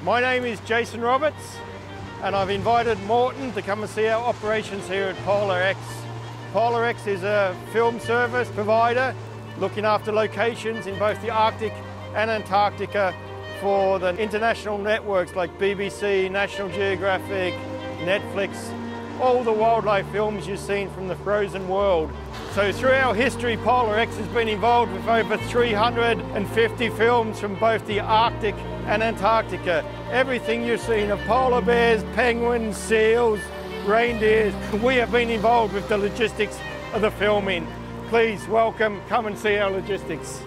My name is Jason Roberts and I've invited Morten to come and see our operations here at PolarX. PolarX is a film service provider looking after locations in both the Arctic and Antarctica for the international networks like BBC, National Geographic, Netflix, all the wildlife films you've seen from the frozen world. So through our history, PolarX has been involved with over 350 films from both the Arctic and Antarctica. Everything you've seen of polar bears, penguins, seals, reindeers, we have been involved with the logistics of the filming. Please welcome, come and see our logistics.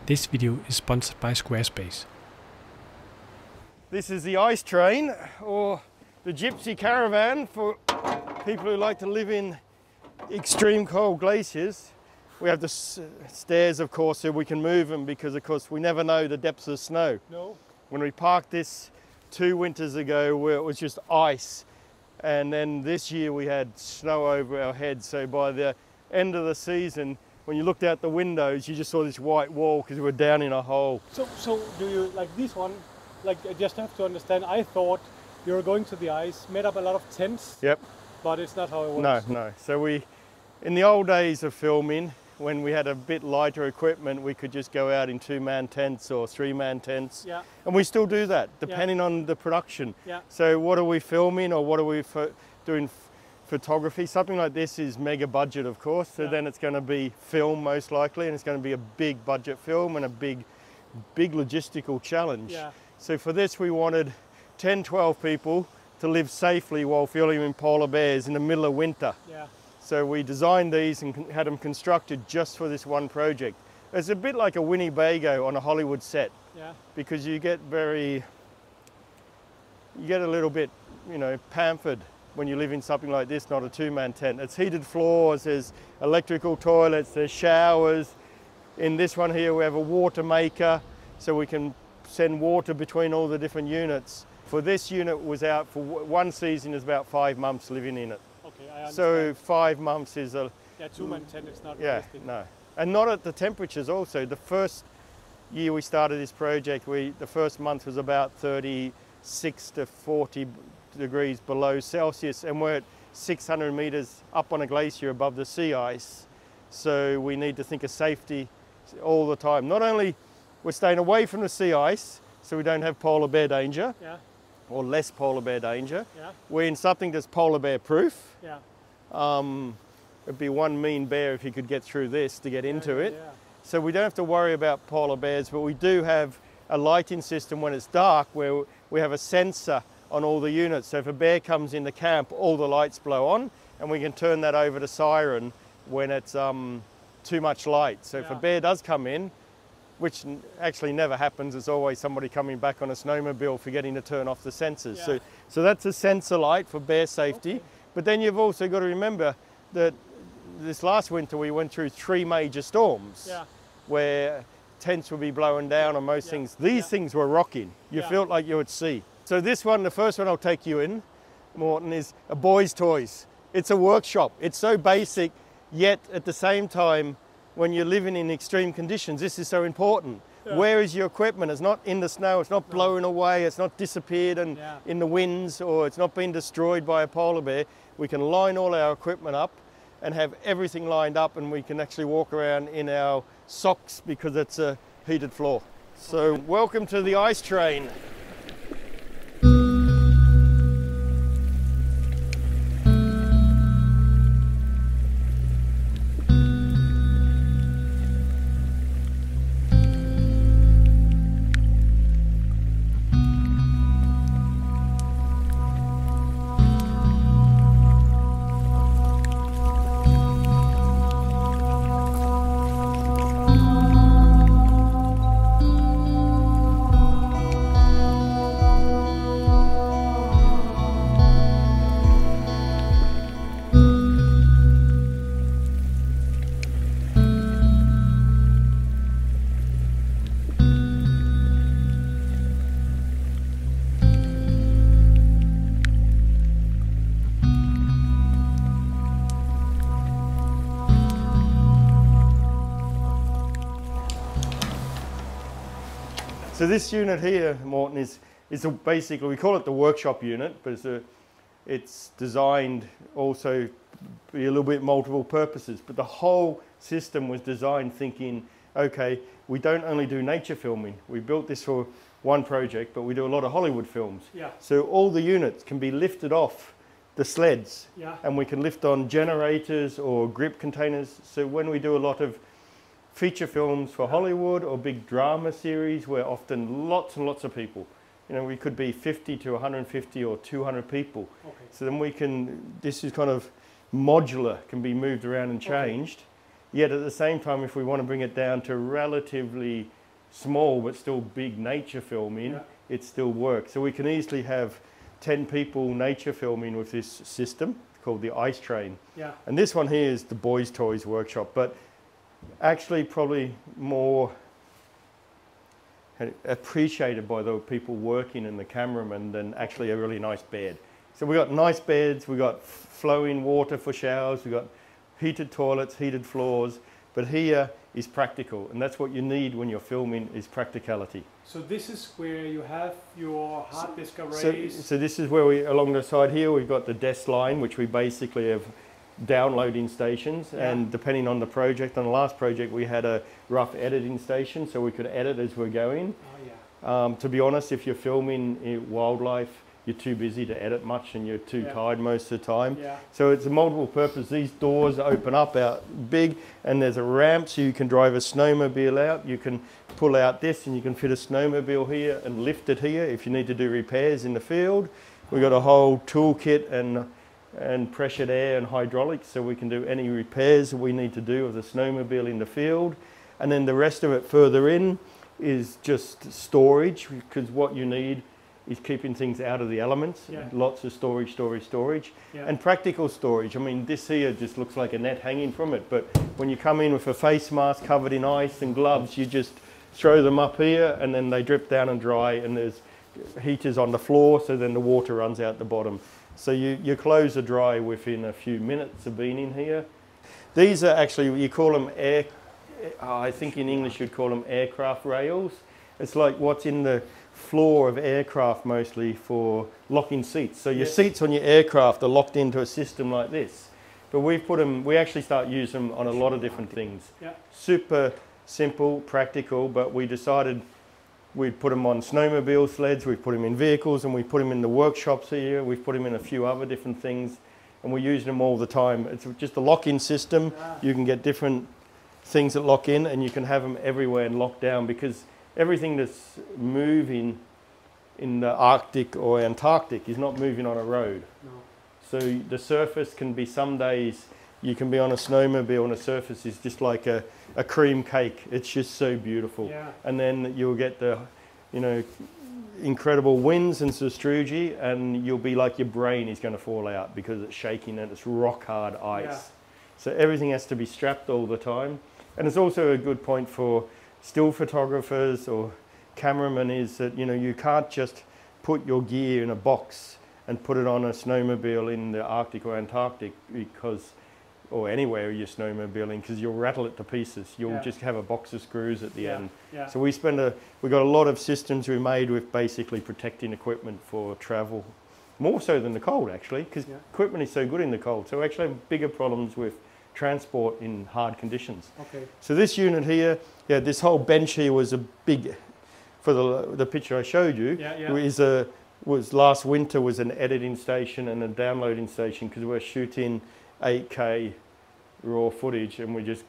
This video is sponsored by Squarespace. This is the ice train, or the gypsy caravan for people who like to live in extreme cold glaciers. We have the stairs, of course, so we can move them because, of course, we never know the depths of snow. No. When we parked this 2 winters ago, where it was just ice, and then this year we had snow over our heads. So by the end of the season, when you looked out the windows, you just saw this white wall because we were down in a hole. So do you, like this one, like I just have to understand, I thought you were going to the ice, made up a lot of tents. Yep. But it's not how it works. No. So in the old days of filming, when we had a bit lighter equipment, we could just go out in 2-man tents or 3-man tents. Yeah. And we still do that, depending on the production. Yeah. So what are we filming, or what are we doing photography? Something like this is mega budget, of course. So then it's going to be film most likely, and it's going to be a big budget film and a big logistical challenge. Yeah. So for this, we wanted 10, 12 people to live safely while filming polar bears in the middle of winter. Yeah. So we designed these and had them constructed just for this one project. It's a bit like a Winnebago on a Hollywood set. Yeah. Because you get a little bit, pampered when you live in something like this, not a 2-man tent. It's heated floors, there's electrical toilets, there's showers. In this one here, we have a water maker, so we can send water between all the different units. For this unit was out for one season, is about 5 months living in it. Okay, I understand. So 5 months is a... Yeah, 2-man tent is not Yeah, realistic. no. And not at the temperatures also. The first year we started this project, the first month was about 36 to 40 degrees below Celsius, and we're at 600 meters up on a glacier above the sea ice. So we need to think of safety all the time. Not only we're staying away from the sea ice, so we don't have polar bear danger, or less polar bear danger. Yeah. We're in something that's polar bear proof. Yeah. It'd be one mean bear if he could get through this to get into it. Yeah. So we don't have to worry about polar bears, but we do have a lighting system when it's dark where we have a sensor on all the units. So if a bear comes in the camp, all the lights blow on, and we can turn that over to siren when it's too much light. So if a bear does come in, which actually never happens, it's always somebody coming back on a snowmobile forgetting to turn off the sensors. Yeah. So that's a sensor light for bear safety. Okay. But then you've also got to remember that this last winter we went through 3 major storms where tents would be blowing down on most things. These things were rocking. You felt like you were at sea. So this one, the first one I'll take you in, Morten, is a boy's toys. It's a workshop. It's so basic, yet at the same time, when you're living in extreme conditions, this is so important. Yeah. Where is your equipment? It's not in the snow, it's not blown away, it's not disappeared in the winds, or it's not been destroyed by a polar bear. We can line all our equipment up and have everything lined up, and we can actually walk around in our socks because it's a heated floor. So welcome to the ice train. So this unit here, Morten, is basically, we call it the workshop unit, but it's designed also be a little bit multiple purposes. But the whole system was designed thinking, okay, we don't only do nature filming. We built this for one project, but we do a lot of Hollywood films. Yeah. So all the units can be lifted off the sleds, yeah. and we can lift on generators or grip containers. So when we do a lot of feature films for Hollywood or big drama series, where often lots and lots of people, you know, we could be 50 to 150 or 200 people. Okay. So then we can, this is kind of modular, can be moved around and changed. Okay. Yet at the same time, if we want to bring it down to relatively small but still big nature filming, it still works. So we can easily have 10 people nature filming with this system called the Ice Train. Yeah. And this one here is the Boys Toys Workshop, but actually probably more appreciated by the people working and the cameramen than actually a really nice bed. So we got nice beds, we got flowing water for showers, we got heated toilets, heated floors, but here is practical, and that's what you need when you're filming, is practicality. So this is where you have your hard disk arrays. So this is where we, along the side here, we've got the desk line, which we basically have downloading stations, and depending on the project, on the last project we had a rough editing station so we could edit as we're going. To be honest, if you're filming wildlife, you're too busy to edit much and you're too tired most of the time. So it's a multiple purpose. These doors open up out big, and there's a ramp so you can drive a snowmobile out. You can pull out this and you can fit a snowmobile here and lift it here if you need to do repairs in the field. We've got a whole toolkit and pressured air and hydraulics, so we can do any repairs we need to do of the snowmobile in the field. And then the rest of it further in is just storage, because what you need is keeping things out of the elements. Lots of storage. And practical storage. I mean, this here just looks like a net hanging from it, but when you come in with a face mask covered in ice and gloves, you just throw them up here and then they drip down and dry, and there's heaters on the floor, so then the water runs out the bottom. So your clothes are dry within a few minutes of being in here. These are actually, you call them I think in English you'd call them aircraft rails. It's like what's in the floor of aircraft mostly for locking seats. So your seats on your aircraft are locked into a system like this. But we've put them, we actually start using them on a lot of different things. Super simple, practical, but we decided we'd put them on snowmobile sleds, we've put them in vehicles, and we put them in the workshops here. We've put them in a few other different things, and we're using them all the time. It's just a lock-in system. You can get different things that lock in, and you can have them everywhere and lock down, because everything that's moving in the Arctic or Antarctic is not moving on a road. So the surface can be, some days you can be on a snowmobile and the surface is just like a cream cake. It's just so beautiful. And then you'll get the, you know, incredible winds and sastrugi, and you'll be like your brain is going to fall out because it's shaking and it's rock hard ice. So everything has to be strapped all the time. And it's also a good point for still photographers or cameramen, is that, you know, you can't just put your gear in a box and put it on a snowmobile in the Arctic or Antarctic, because, or anywhere you're snowmobiling, because you'll rattle it to pieces. You'll just have a box of screws at the end. So we got a lot of systems we made with basically protecting equipment for travel, more so than the cold actually, because equipment is so good in the cold. So we actually have bigger problems with transport in hard conditions. So this unit here, this whole bench here was a big, for the picture I showed you, was last winter was an editing station and a downloading station, because we're shooting 8K raw footage, and we just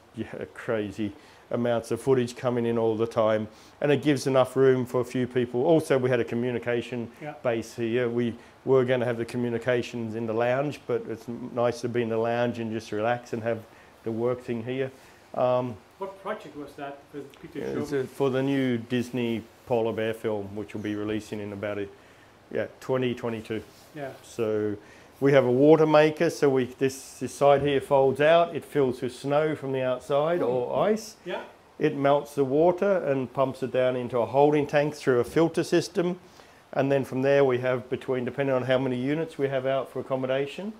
crazy amounts of footage coming in all the time, and it gives enough room for a few people. Also, we had a communication base here. We were going to have the communications in the lounge, but it's nice to be in the lounge and just relax and have the work thing here. What project was that? For the new Disney polar bear film, which will be releasing in about 2022. So we have a water maker, so this side here folds out, it fills with snow from the outside or ice. It melts the water and pumps it down into a holding tank through a filter system, and then from there we have depending on how many units we have out for accommodation,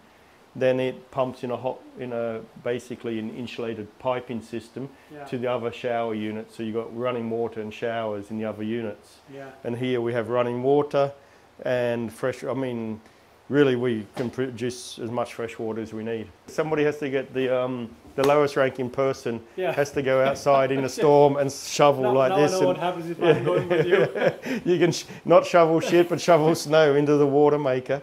then it pumps basically an insulated piping system to the other shower units. So you've got running water and showers in the other units. Yeah. And here we have running water and fresh, I mean, really we can produce as much fresh water as we need. Somebody has to get the lowest ranking person has to go outside in a storm and shovel like this. Now I know what happens if I'm going with you. You can not shovel shit, but shovel snow into the water maker.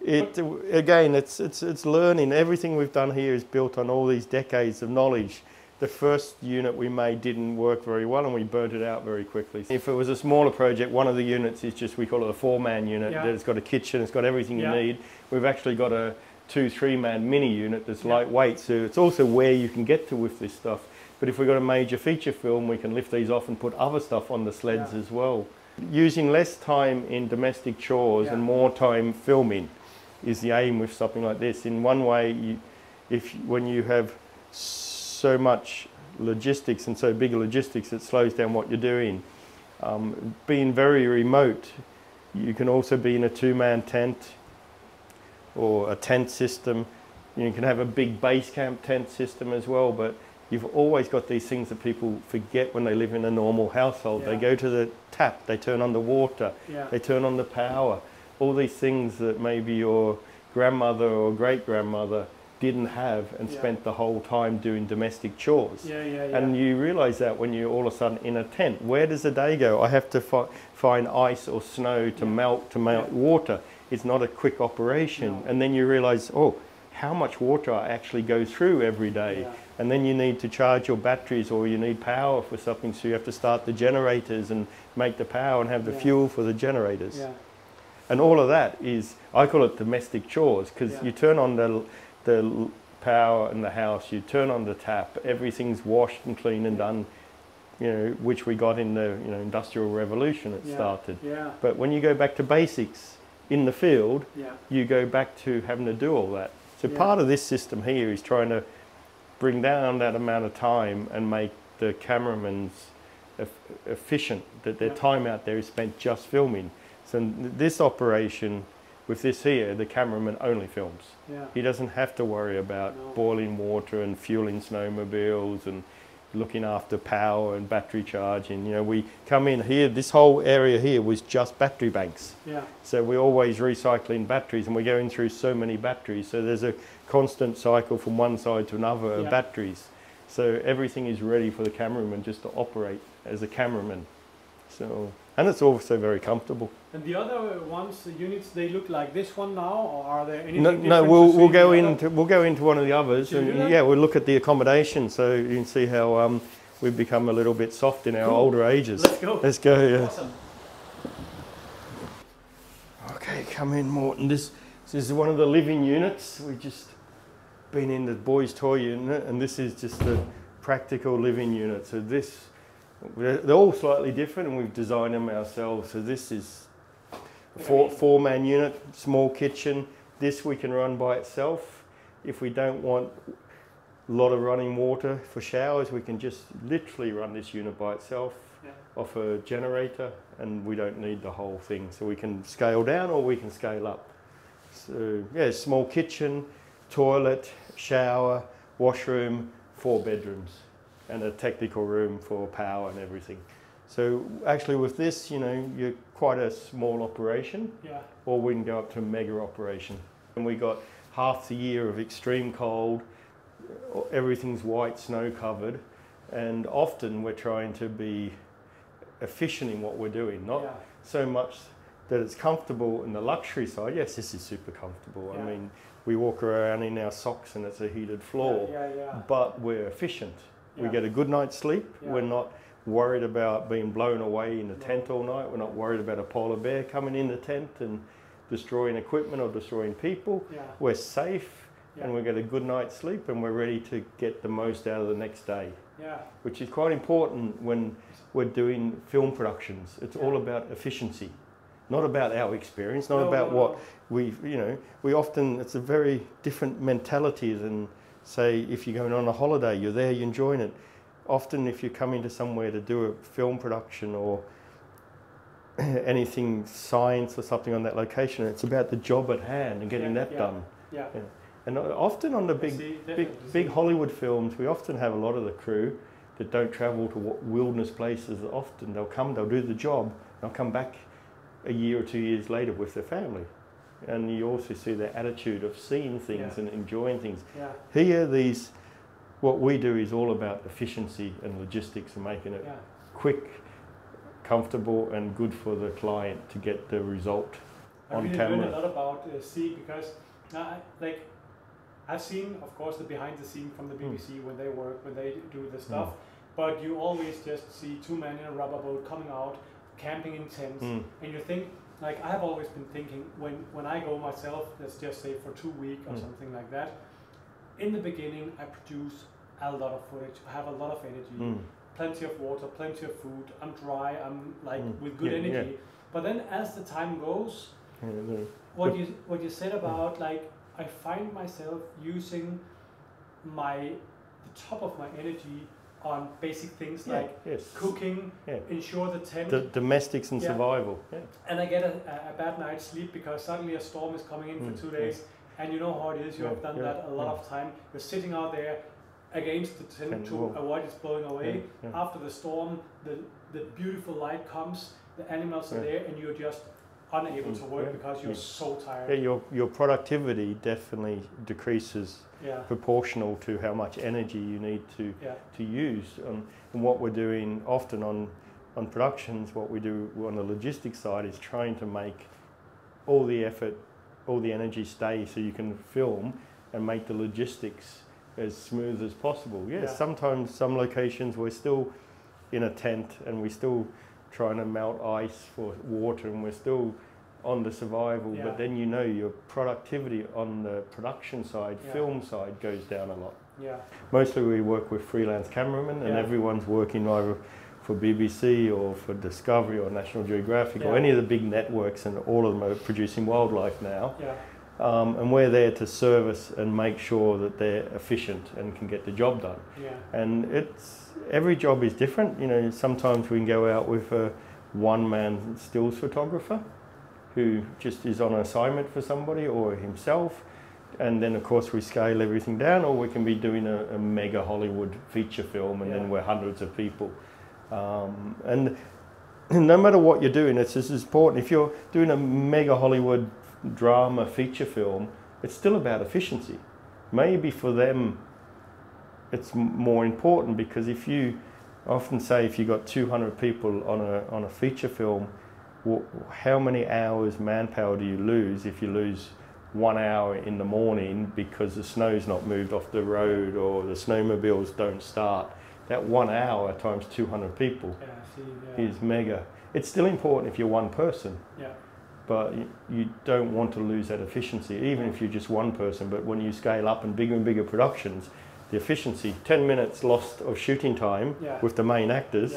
Again, it's learning. Everything we've done here is built on all these decades of knowledge. The first unit we made didn't work very well and we burnt it out very quickly. If it was a smaller project, one of the units is just, we call it a 4-man unit. It's got a kitchen, it's got everything you need. We've actually got a 2-3-man mini unit that's lightweight, so it's also where you can get to with this stuff. But if we've got a major feature film, we can lift these off and put other stuff on the sleds as well. Using less time in domestic chores and more time filming is the aim with something like this. In one way, when you have so much logistics and so big logistics, it slows down what you're doing. Being very remote, you can also be in a 2-man tent or a tent system. You can have a big base camp tent system as well, but you've always got these things that people forget when they live in a normal household. They go to the tap, they turn on the water, they turn on the power. All these things that maybe your grandmother or great-grandmother didn't have and spent the whole time doing domestic chores. And you realize that when you're all of a sudden in a tent. Where does the day go? I have to find ice or snow to melt water. It's not a quick operation. And then you realize, oh, how much water I actually go through every day. And then you need to charge your batteries or you need power for something, so you have to start the generators and make the power and have the fuel for the generators. And all of that is, I call it domestic chores, because you turn on the power in the house, you turn on the tap, everything's washed and clean and done, you know, which we got in the Industrial Revolution it started. But when you go back to basics in the field, you go back to having to do all that. So part of this system here is trying to bring down that amount of time and make the cameramans efficient, that their time out there is spent just filming. So in this operation, with this here, the cameraman only films. He doesn't have to worry about boiling water and fueling snowmobiles and looking after power and battery charging. You know, we come in here, this whole area here was just battery banks. So we're always recycling batteries and we're going through so many batteries. So there's a constant cycle from one side to another of batteries. So everything is ready for the cameraman just to operate as a cameraman. So, and it's also very comfortable. And the other ones, the units, they look like this one now, or are there anything No, we'll go into one of the others, and we'll look at the accommodation, so you can see how we've become a little bit soft in our older ages. Let's go. Let's go. Awesome. Okay, come in, Morten. This is one of the living units. We've just been in the boys' toy unit, and this is just the practical living unit. So they're all slightly different, and we've designed them ourselves. So this is a 4-man unit, small kitchen. This we can run by itself. If we don't want a lot of running water for showers, we can just literally run this unit by itself off a generator, and we don't need the whole thing. So we can scale down or we can scale up. So yeah, small kitchen, toilet, shower, washroom, 4 bedrooms, and a technical room for power and everything. So actually with this, you know, you're quite a small operation, or we can go up to a mega operation. And we got half the year of extreme cold, everything's white, snow covered, and often we're trying to be efficient in what we're doing, not so much that it's comfortable in the luxury side. Yes, this is super comfortable. I mean, we walk around in our socks and it's a heated floor, but we're efficient. We get a good night's sleep. We're not worried about being blown away in the tent all night. We're not worried about a polar bear coming in the tent and destroying equipment or destroying people. We're safe and we get a good night's sleep, and we're ready to get the most out of the next day, which is quite important when we're doing film productions. It's all about efficiency, not about our experience, not about what we often, it's a very different mentality than, say, if you're going on a holiday, you're there, you're enjoying it. Often if you're coming to somewhere to do a film production or anything science or something on that location, it's about the job at hand and getting that done. And often on the big Hollywood films, we often have a lot of the crew that don't travel to wilderness places often. They'll do the job, they'll come back a year or 2 years later with their family. And you also see their attitude of seeing things and enjoying things. Yeah. Here, what we do is all about efficiency and logistics and making it quick, comfortable and good for the client to get the result on camera. I really learned a lot about sea because I've seen, of course, the behind the scene from the BBC when they do the stuff, but you always just see two men in a rubber boat coming out, camping in tents, and you think, like I have always been thinking, when I go myself, let's just say for 2 weeks or something like that, in the beginning I produce a lot of footage, I have a lot of energy, plenty of water, plenty of food, I'm dry, I'm like with good energy, but then as the time goes, what you said about like, I find myself using the top of my energy on basic things like cooking, ensure the tent. The domestics and survival. Yeah. And I get a bad night's sleep because suddenly a storm is coming in for 2 days. And you know how it is, you have done that a lot of time. You're sitting out there against the tent to avoid it blowing away. After the storm, the beautiful light comes, the animals are there, and you're just unable to work because you're so tired. Yeah, your productivity definitely decreases proportional to how much energy you need to use. And what we're doing often on productions, what we do on the logistics side is trying to make all the effort, all the energy stay so you can film and make the logistics as smooth as possible. Sometimes some locations we're still in a tent and we're still trying to melt ice for water and we're still on the survival, but then your productivity on the production side, film side goes down a lot. Mostly we work with freelance cameramen and everyone's working either for BBC or for Discovery or National Geographic or any of the big networks, and all of them are producing wildlife now. And we're there to service and make sure that they're efficient and can get the job done. And every job is different. Sometimes we can go out with a one-man stills photographer who just is on an assignment for somebody or himself, and then of course we scale everything down, or we can be doing a mega Hollywood feature film and then we're hundreds of people. And no matter what you're doing, it's just important. If you're doing a mega Hollywood drama feature film, it's still about efficiency. Maybe for them it's more important, because if you often say if you got 200 people on a feature film, how many hours manpower do you lose if you lose 1 hour in the morning because the snow's not moved off the road or the snowmobiles don't start? That 1 hour times 200 people is mega. It's still important if you're one person, but you don't want to lose that efficiency, even if you're just one person. But when you scale up in bigger and bigger productions, the efficiency, 10 minutes lost of shooting time with the main actors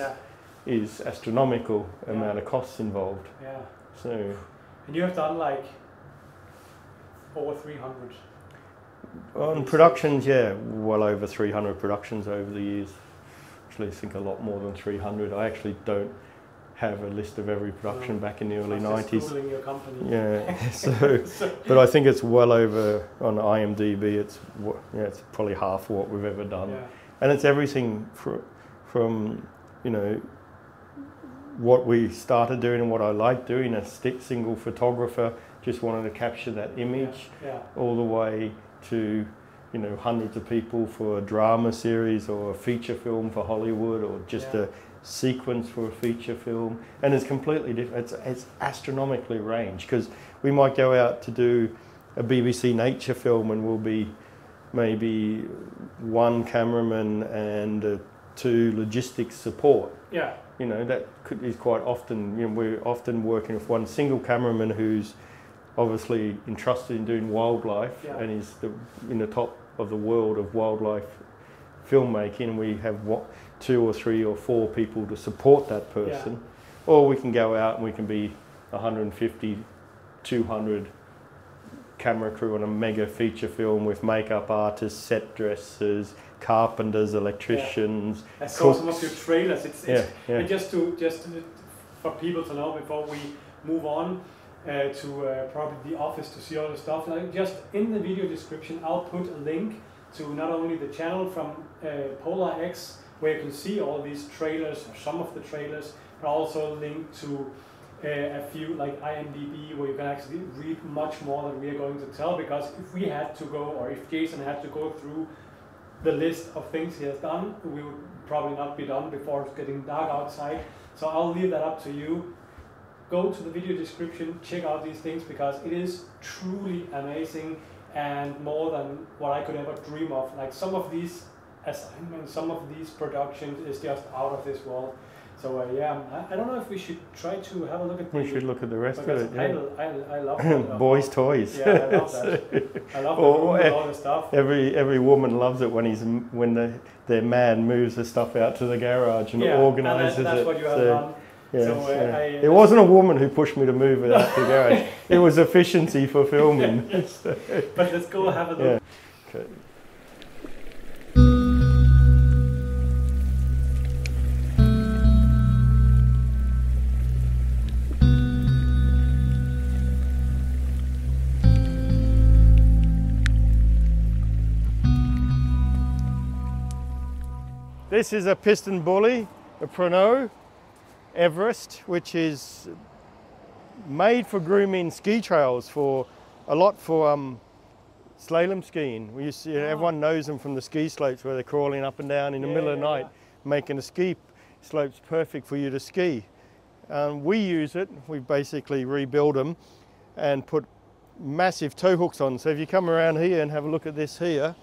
is astronomical amount of costs involved. So, and you have done like over 300 on productions, well over 300 productions over the years. Actually, I think a lot more than 300. I actually don't have a list of every production back in the early 90s. Just Googling your company. But I think it's well over on IMDb. It's probably half what we've ever done, and it's everything from what we started doing and what I like doing, a single photographer just wanted to capture that image, all the way to hundreds of people for a drama series or a feature film for Hollywood, or just a sequence for a feature film. And it's completely different. It's astronomically ranged, because we might go out to do a BBC nature film and we'll be maybe one cameraman and 2 logistics support. That is quite often, we're often working with one single cameraman who's obviously entrusted in doing wildlife and is in the top of the world of wildlife filmmaking. We have 2 or 3 or 4 people to support that person, or we can go out and we can be 150, 200 camera crew on a mega feature film with makeup artists, set dressers, carpenters, electricians. I saw some of your trailers. It's just for people to know before we move on. to probably the office to see all the stuff. Like just in the video description, I'll put a link to not only the channel from PolarX, where you can see all these trailers, or some of the trailers, but also a link to a few like IMDb, where you can actually read much more than we are going to tell, because if we had to go, or if Jason had to go through the list of things he has done, we would probably not be done before it's getting dark outside. So I'll leave that up to you. Go to the video description, check out these things, because it is truly amazing and more than what I could ever dream of. Like some of these assignments, some of these productions is just out of this world. So yeah, I don't know if we should try to have a look at. We should look at the rest of it. Yeah. I love that. Boys' toys. Yeah, I love that. I love the room and all the stuff. Every woman loves it when their man moves the stuff out to the garage and organises it. That's what you have done. Yeah, so, it wasn't a woman who pushed me to move it out to the garage. It was efficiency for filming. But let's go have a look. Yeah. Okay. This is a Piston Bully, a Pernod Everest, which is made for grooming ski trails for slalom skiing. We used to, everyone knows them from the ski slopes where they're crawling up and down in the middle of the night, making the ski slopes perfect for you to ski. We use it. We basically rebuild them and put massive tow hooks on. So if you come around here and have a look at this here,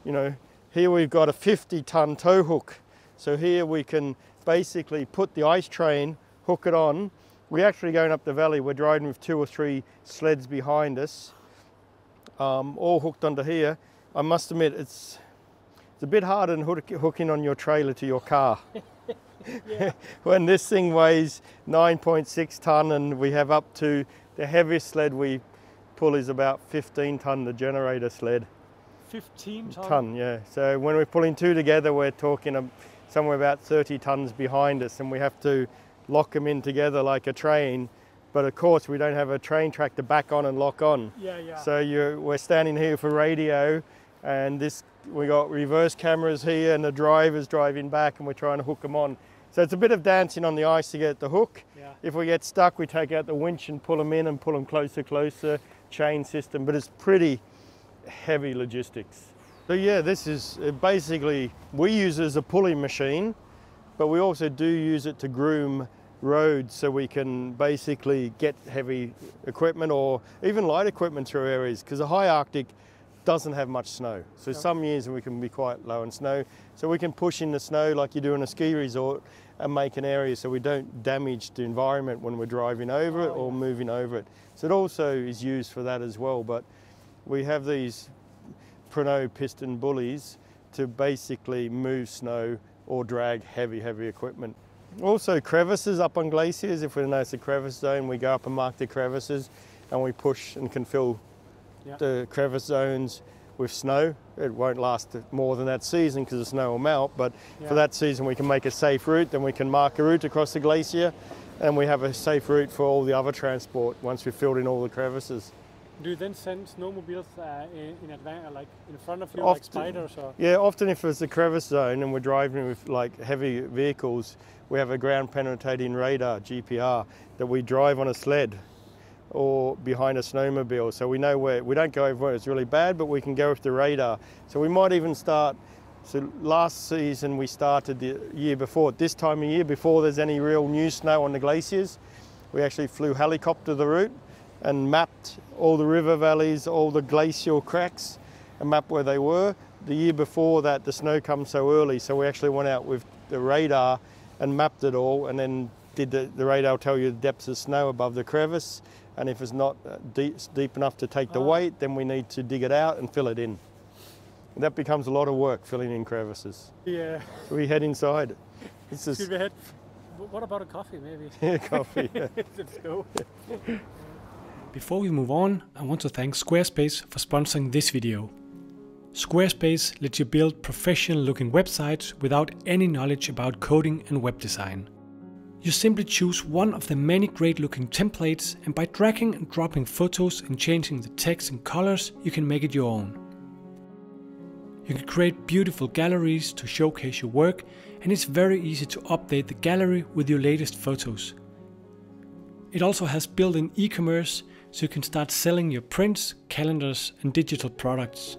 you know, here we've got a 50-ton tow hook. So here we can basically put the ice train, hook it on. We're actually going up the valley. We're driving with 2 or 3 sleds behind us, all hooked onto here. I must admit, it's a bit harder than hooking on your trailer to your car. When this thing weighs 9.6 ton and we have up to, the heaviest sled we pull is about 15 ton, the generator sled. 15 ton, yeah. So when we're pulling 2 together, we're talking somewhere about 30 tons behind us, and we have to lock them in together like a train. But of course, we don't have a train track to back on and lock on. So we're standing here for radio, and we got reverse cameras here, and the driver's driving back, and we're trying to hook them on. So it's a bit of dancing on the ice to get the hook. If we get stuck, we take out the winch and pull them in and pull them closer, chain system. But it's pretty heavy logistics. So yeah, this is basically, we use it as a pulley machine, but we also do use it to groom roads, so we can basically get heavy equipment or even light equipment through areas, because the high Arctic doesn't have much snow. So some years we can be quite low in snow, so we can push in the snow like you do in a ski resort and make an area so we don't damage the environment when we're driving over it or moving over it. So it also is used for that as well. But we have these Pernod piston bullies to basically move snow or drag heavy equipment. Also crevices up on glaciers. If we notice a crevice zone, we go up and mark the crevices, and we push and can fill the crevice zones with snow. It won't last more than that season because the snow will melt, but for that season we can make a safe route. Then we can mark a route across the glacier, and we have a safe route for all the other transport once we've filled in all the crevices. Do you then send snowmobiles in advance, like in front of you, often, like spiders? Or? Yeah, often if it's a crevice zone and we're driving with like heavy vehicles, we have a ground penetrating radar, GPR, that we drive on a sled or behind a snowmobile. So we know where, we don't go over where it's really bad, but we can go with the radar. So we might even start, so last season we started the year before, this time of year, before there's any real new snow on the glaciers, we actually flew helicopter the route and mapped all the river valleys, all the glacial cracks, and mapped where they were. The year before that, the snow comes so early, so we actually went out with the radar and mapped it all, and then did the radar tell you the depths of snow above the crevice, and if it's not deep enough to take the weight, then we need to dig it out and fill it in. And that becomes a lot of work, filling in crevices. Yeah. So we head inside. Should we head? What about a coffee, maybe? Yeah, coffee. Yeah. Let's go. Before we move on, I want to thank Squarespace for sponsoring this video. Squarespace lets you build professional-looking websites without any knowledge about coding and web design. You simply choose one of the many great looking templates, and by dragging and dropping photos and changing the text and colors, you can make it your own. You can create beautiful galleries to showcase your work, and it's very easy to update the gallery with your latest photos. It also has built-in e-commerce, so you can start selling your prints, calendars and digital products.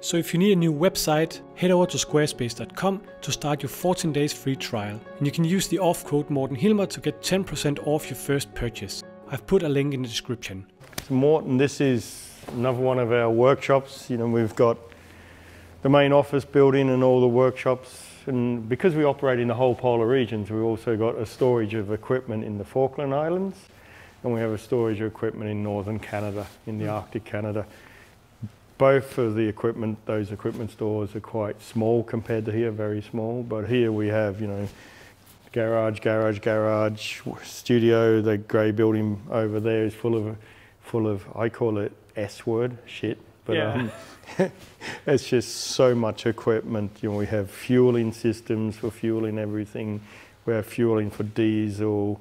So if you need a new website, head over to squarespace.com to start your 14 days free trial. And you can use the off code Morten Hilmer to get 10% off your first purchase. I've put a link in the description. So Morten, this is another one of our workshops. We've got the main office building and all the workshops. And because we operate in the whole polar regions, we've also got a storage of equipment in the Falkland Islands. And we have a storage of equipment in northern Canada, in the Arctic Canada. Both of the equipment, those equipment stores are quite small compared to here, very small. But here we have, garage, studio. The grey building over there is full of, I call it S word, shit. But yeah. It's just so much equipment. We have fueling systems for fueling everything. We have fueling for diesel,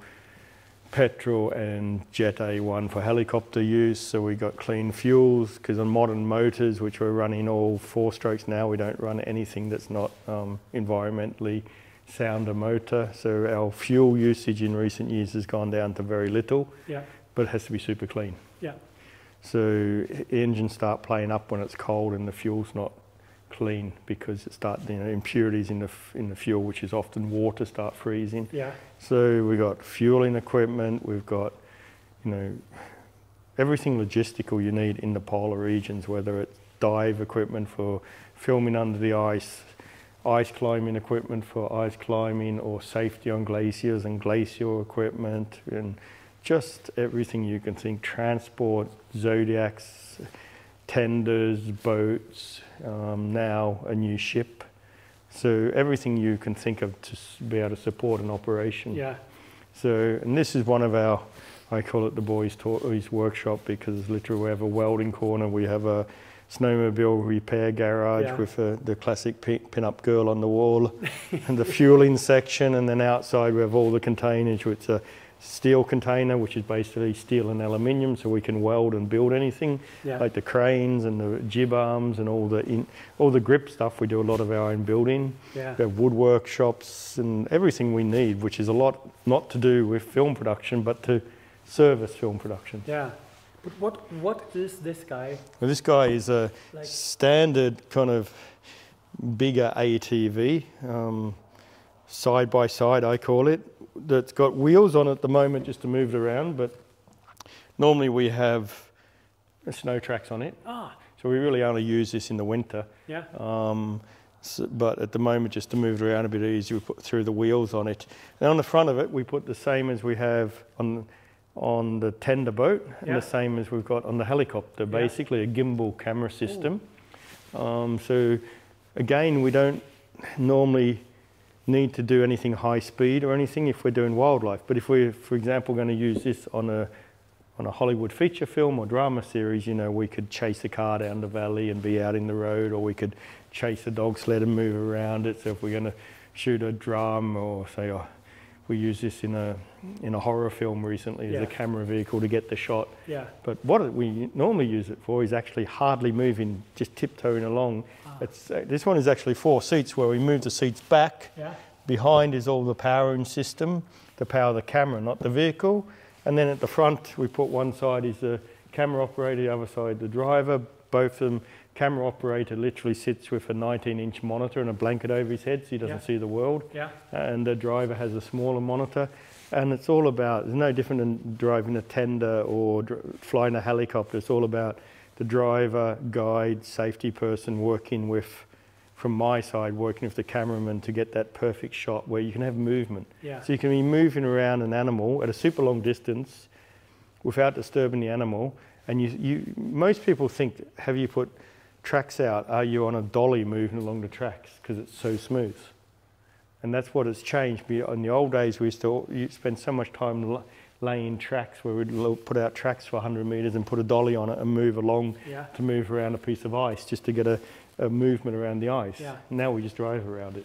petrol and jet A1 for helicopter use. So we got clean fuels, because on modern motors, which we're running all 4 strokes now, we don't run anything that's not environmentally sound a motor. So our fuel usage in recent years has gone down to very little, but it has to be super clean. So engines start playing up when it's cold and the fuel's not clean, because it starts, impurities in the fuel, which is often water, start freezing. So we got fueling equipment, we've got, everything logistical you need in the polar regions, whether it's dive equipment for filming under the ice climbing equipment for ice climbing, or safety on glaciers and glacial equipment, and just everything you can think, transport, zodiacs, tenders, boats, now a new ship. So everything you can think of to be able to support an operation. So, and this is one of our, I call it the boys' toys workshop, because literally we have a welding corner, we have a snowmobile repair garage with the classic pin-up girl on the wall, and the fueling section, and then outside we have all the containers, which are steel container, which is basically steel and aluminium, so we can weld and build anything, like the cranes and the jib arms and all the grip stuff. We do a lot of our own building. We have wood workshops and everything we need, which is a lot not to do with film production, but to service film production. But what is this guy? Well, this guy is a standard kind of bigger ATV, side by side I call it, that's got wheels on it at the moment just to move it around, but normally we have snow tracks on it. So we really only use this in the winter. But at the moment, just to move it around a bit easier, we put through the wheels on it. And on the front of it, we put the same as we have on the tender boat, and the same as we've got on the helicopter, basically a gimbal camera system. So again, we don't normally need to do anything high speed or anything if we're doing wildlife. But if we're, for example, going to use this on a Hollywood feature film or drama series, we could chase a car down the valley and be out in the road, or we could chase a dog sled and move around it. So if we're going to shoot a drum, or say, we use this in a horror film recently as a camera vehicle to get the shot. But what we normally use it for is actually hardly moving, just tiptoeing along. This one is actually 4 seats, where we move the seats back. Behind is all the powering system to power the camera, not the vehicle. And then at the front, we put one side is the camera operator, the other side the driver. Both of them, camera operator literally sits with a 19-inch monitor and a blanket over his head, so he doesn't see the world. And the driver has a smaller monitor. And it's all about, it's no different than driving a tender or flying a helicopter. It's all about the driver, guide, safety person working with, from my side, working with the cameraman to get that perfect shot where you can have movement. So you can be moving around an animal at a super long distance without disturbing the animal. And most people think, have you put tracks out? Are you on a dolly moving along the tracks? Because it's so smooth. And that's what has changed. In the old days, we used to spend so much time laying tracks, where we'd put out tracks for 100 meters and put a dolly on it and move along to move around a piece of ice, just to get a movement around the ice. Now we just drive around it.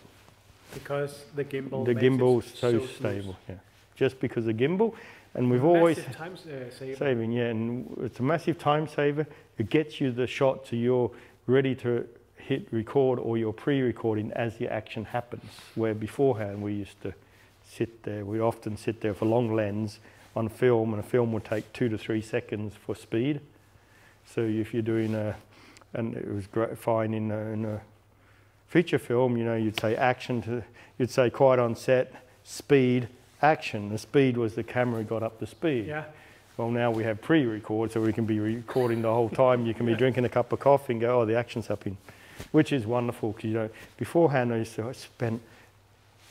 Because the gimbal gimbal's so stable. just because of gimbal. And we've always time saving, yeah, and it's a massive time saver. It gets you the shot so you're ready to hit record, or you're pre-recording as the action happens. Where beforehand we used to sit there, we often sit there for long lens on film, and a film would take 2 to 3 seconds for speed. So if you're doing and it was fine in a feature film, you know, you'd say action you'd say quiet on set, speed, action. The speed was the camera got up to speed. Yeah. Well, now we have pre-record, so we can be recording the whole time. You can be drinking a cup of coffee and go, oh, the action's happening, which is wonderful, because, you know, beforehand I spent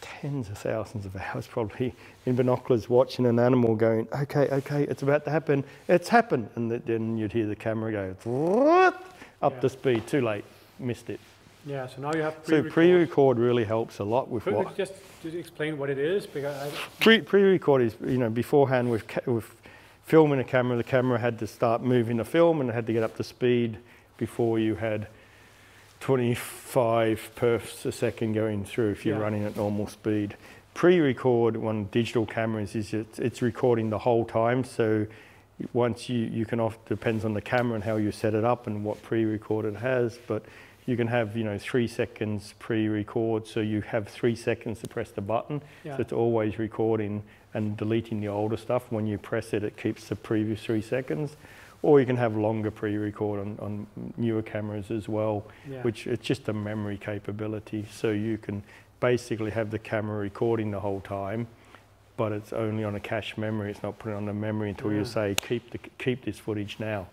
tens of thousands of hours probably in binoculars watching an animal going, okay, it's about to happen, it's happened. And then you'd hear the camera go, up to speed, too late, missed it. Yeah, so now you have pre-record. So pre-record really helps a lot with what... Just explain what it is, because Pre-record is, you know, beforehand with filming a camera, the camera had to start moving the film and it had to get up to speed before you had 25 perfs a second going through if you're running at normal speed. Pre-record on digital cameras is it's recording the whole time, so once you can depends on the camera and how you set it up and what pre-record it has, but you can have, you know, 3 seconds pre-record, so you have 3 seconds to press the button. So it's always recording and deleting the older stuff. When you press it, it keeps the previous 3 seconds. Or you can have longer pre-record on newer cameras as well, which it's just a memory capability. So you can basically have the camera recording the whole time, but it's only on a cache memory. It's not put on the memory until you say, keep this footage now.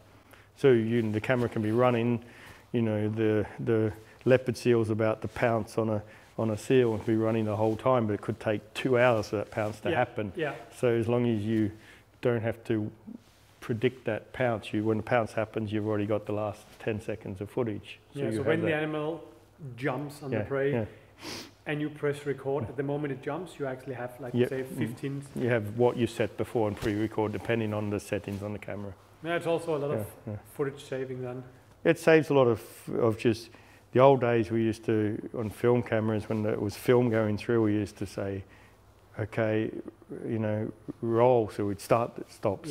So the camera can be running. You know, the leopard seal's about to pounce on a seal and be running the whole time, but it could take 2 hours for that pounce to happen. So as long as you don't have to predict that pounce, when the pounce happens, you've already got the last 10 seconds of footage. So when the animal jumps on the prey and you press record, at the moment it jumps, you actually have, like, say, 15... You have what you set before and pre-record, depending on the settings on the camera. Yeah, it's also a lot of footage saving then. It saves a lot of just the old days. We used to, on film cameras, when there was film going through, we used to say, okay, you know, roll. So we'd start, stop.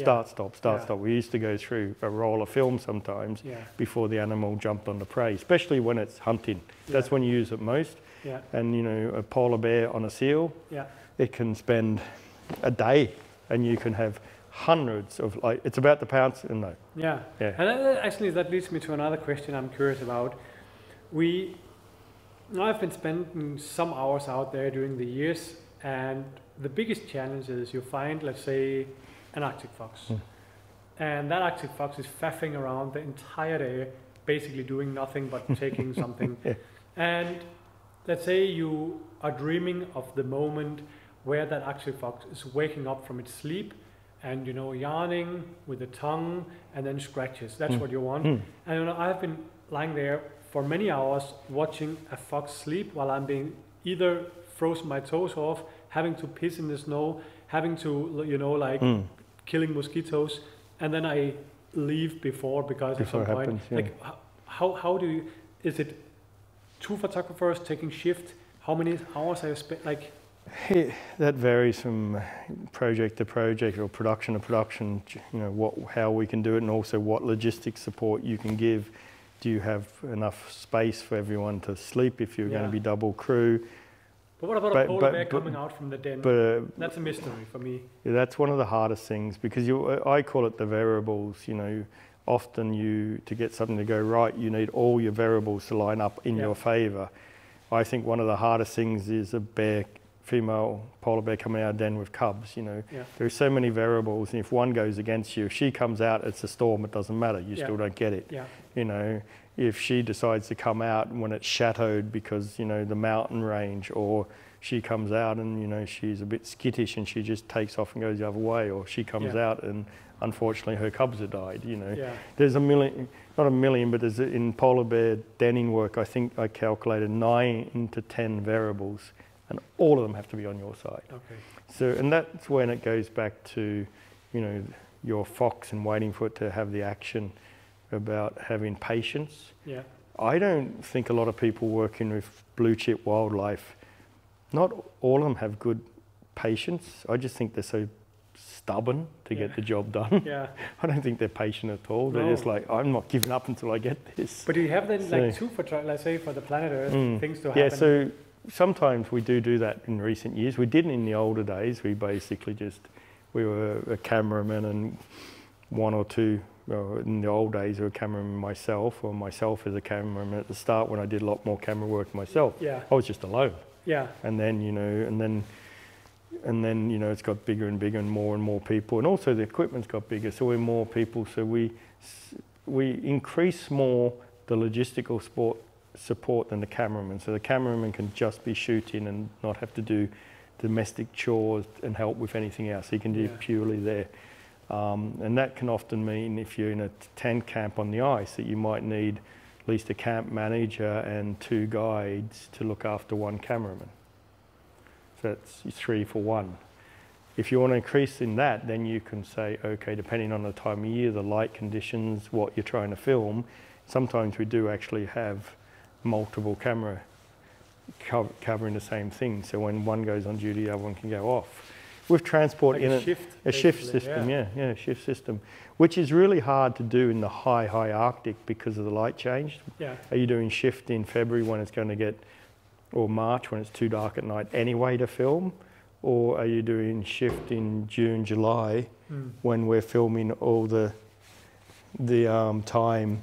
We used to go through a roll of film sometimes before the animal jumped on the prey, especially when it's hunting. That's when you use it most. And, you know, a polar bear on a seal, it can spend a day and you can have hundreds of, like, it's about to pounce and no. And actually that leads me to another question I'm curious about. I've been spending some hours out there during the years, and the biggest challenge is you find, let's say, an Arctic fox. And that Arctic fox is faffing around the entire day, basically doing nothing but taking something. And let's say you are dreaming of the moment where that Arctic fox is waking up from its sleep and, you know, yarning with the tongue and then scratches. That's what you want. And, you know, I've been lying there for many hours watching a fox sleep while I'm being either frozen my toes off, having to piss in the snow, having to, you know, like killing mosquitoes, and then I leave before at some point. Like, how do you, is it 2 photographers taking shift? How many hours are you spent, like? That varies from project to project or production to production, you know, how we can do it, and also what logistics support you can give. Do you have enough space for everyone to sleep if you're going to be double crew? But what about a polar bear coming out from the den? That's a mystery for me. Yeah, that's one of the hardest things, because I call it the variables. You know, often to get something to go right, you need all your variables to line up in your favour. I think one of the hardest things is a female polar bear coming out of den with cubs. You know, there's so many variables, and if one goes against you, if she comes out, it's a storm, it doesn't matter, you still don't get it. You know, if she decides to come out when it's shadowed because, you know, the mountain range, or she comes out and, you know, she's a bit skittish and she just takes off and goes the other way, or she comes out and unfortunately her cubs have died, you know. There's not a million, but there's, in polar bear denning work, I think I calculated 9 to 10 variables, and all of them have to be on your side. So, and that's when it goes back to, you know, your fox and waiting for it to have the action, about having patience. I don't think a lot of people working with blue chip wildlife, not all of them have good patience. I just think they're so stubborn to get the job done. Yeah. I don't think they're patient at all. They're just like, I'm not giving up until I get this. But do you have then like two for, let's say, for the planet Earth, things to happen? Yeah, so sometimes we do that in recent years. We didn't in the older days. We basically we were a cameraman and one or two, well, in the old days, a cameraman myself, or myself as a cameraman at the start when I did a lot more camera work myself. Yeah. I was just alone. Yeah. And then, it's got bigger and bigger and more people. And also the equipment's got bigger, so we're more people. So we increase more the logistical support than the cameraman. So the cameraman can just be shooting and not have to do domestic chores and help with anything else. He can do purely there. And that can often mean if you're in a tent camp on the ice that you might need at least a camp manager and 2 guides to look after 1 cameraman. So that's 3 for 1. If you want to increase in that, then you can say, okay, depending on the time of year, the light conditions, what you're trying to film, sometimes we do actually have multiple camera covering the same thing. So when one goes on duty, the other one can go off. With transport like in a shift system, shift system, which is really hard to do in the high Arctic because of the light change. Yeah. Are you doing shift in February when it's going to get, or March when it's too dark at night anyway to film? Or are you doing shift in June, July when we're filming all the time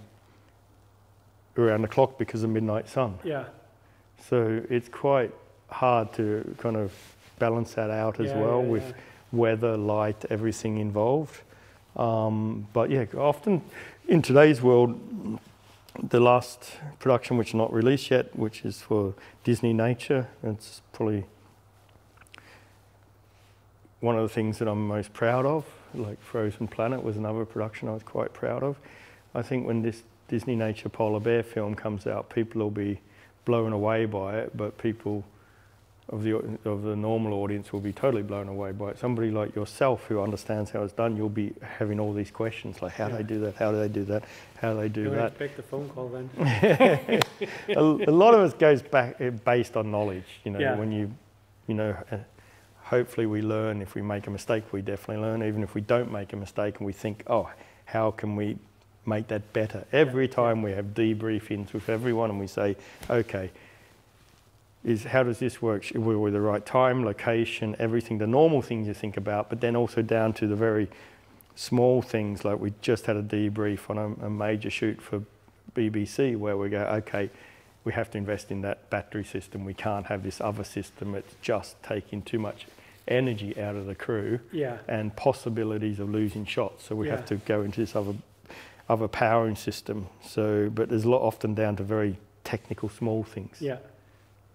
around the clock because of midnight sun? Yeah. So it's quite hard to kind of balance that out as well with weather, light, everything involved. But yeah, often in today's world, the last production which is not released yet, which is for Disney Nature, it's probably one of the things that I'm most proud of. Like Frozen Planet was another production I was quite proud of. I think when this Disney Nature polar bear film comes out, people will be blown away by it, but people of the normal audience will be totally blown away by it. Somebody like yourself who understands how it's done, you'll be having all these questions like, how do they do that? How do they do that? How do they do that? Don't expect the phone call then. a lot of it goes back based on knowledge. When hopefully we learn. If we make a mistake, we definitely learn. Even if we don't make a mistake and we think, oh, how can we make that better? Every time we have debriefings with everyone and we say, okay, how does this work? We're with the right time, location, everything, the normal things you think about, but then also down to the very small things. Like we just had a debrief on a major shoot for BBC where we go, okay, we have to invest in that battery system. We can't have this other system. It's just taking too much energy out of the crew and possibilities of losing shots. So we have to go into this other powering system. So, but there's a lot often down to very technical small things. Yeah.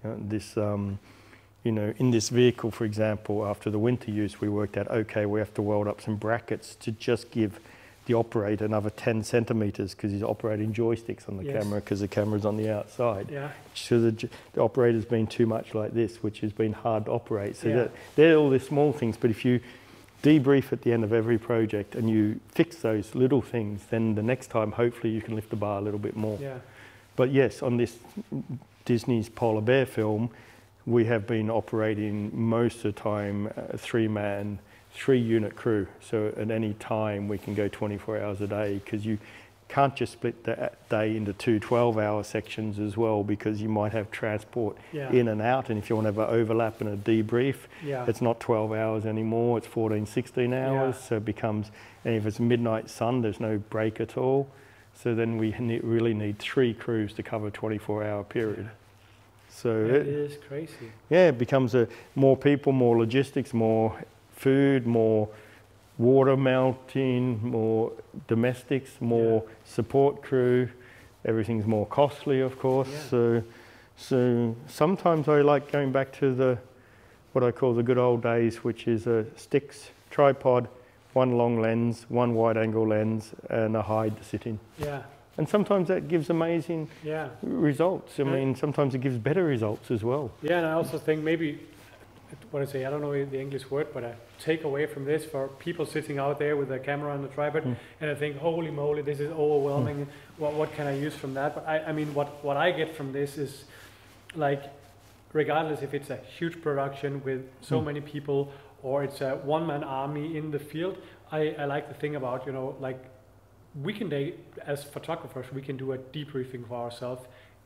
This, in this vehicle, for example, after the winter use, we worked out, okay, we have to weld up some brackets to just give the operator another 10 centimeters because he's operating joysticks on the camera because the camera's on the outside. Yeah. So the operator's been too much like this, which has been hard to operate. So they're all the small things, but if you debrief at the end of every project and you fix those little things, then the next time, hopefully you can lift the bar a little bit more. Yeah. But yes, on this Disney's polar bear film, we have been operating most of the time a 3-man, 3-unit crew. So at any time we can go 24 hours a day because you can't just split the day into 2 12-hour sections as well because you might have transport in and out. And if you want to have an overlap and a debrief, it's not 12 hours anymore, it's 14, 16 hours. So it becomes, and if it's midnight sun, there's no break at all. So then we really need 3 crews to cover a 24-hour period. So it is crazy. Yeah, it becomes more people, more logistics, more food, more water melting, more domestics, more support crew. Everything's more costly, of course. Yeah. So sometimes I like going back to what I call the good old days, which is a sticks, tripod, 1 long lens, 1 wide angle lens, and a hide to sit in. Yeah. And sometimes that gives amazing results. I mean, sometimes it gives better results as well. Yeah, and I also think maybe, I don't know the English word, but a takeaway from this for people sitting out there with a camera on the tripod, and I think, holy moly, this is overwhelming. What can I use from that? But I mean, what I get from this is like regardless if it's a huge production with so many people or it's a one-man army in the field, I like the thing about, you know, like we can, as photographers, we can do a debriefing for ourselves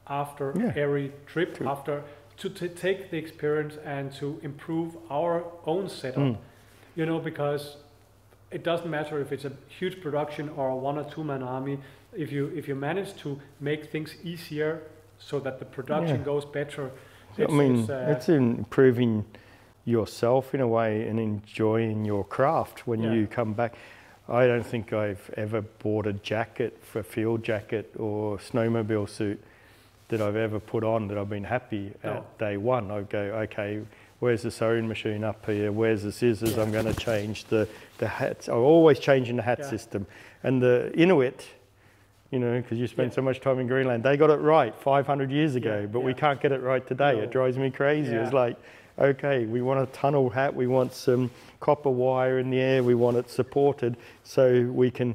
after every trip, after to take the experience and to improve our own setup, you know, because it doesn't matter if it's a huge production or a 1 or 2 man army. If you manage to make things easier so that the production goes better, it's improving yourself in a way and enjoying your craft when you come back. I don't think I've ever bought a jacket, a field jacket or snowmobile suit that I've ever put on that I've been happy at day one. I go, okay, where's the sewing machine up here? Where's the scissors? I'm going to change the hats. I'm always changing the hat system. And the Inuit, you know, because you spend so much time in Greenland, they got it right 500 years ago, but we can't get it right today. No. It drives me crazy. It's like, okay, we want a tunnel hat, we want some copper wire in the air, we want it supported so we can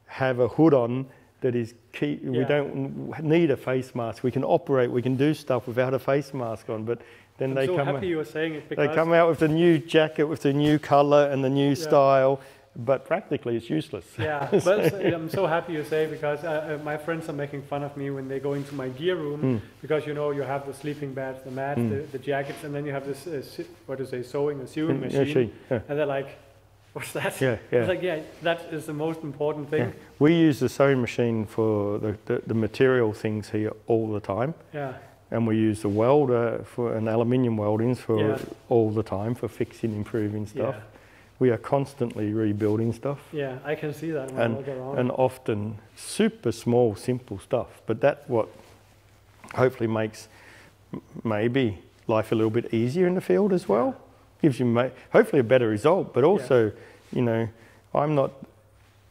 have a hood on that is key. We don't need a face mask. We can operate, we can do stuff without a face mask on, but then I'm so happy you were saying it, because they come out with the new jacket with the new color and the new style, but practically it's useless. Yeah, but I'm so happy you say, because my friends are making fun of me when they go into my gear room, because you know, you have the sleeping bags, the mats, the jackets, and then you have this sewing machine, and they're like, what's that? It's like, that is the most important thing. We use the sewing machine for the material things here all the time. And we use the welder for aluminium weldings for all the time for fixing, improving stuff. We are constantly rebuilding stuff. Yeah, I can see that when I walk around. And often super small, simple stuff. But that's what hopefully makes maybe life a little bit easier in the field as well. Gives you hopefully a better result, but also, you know, I'm not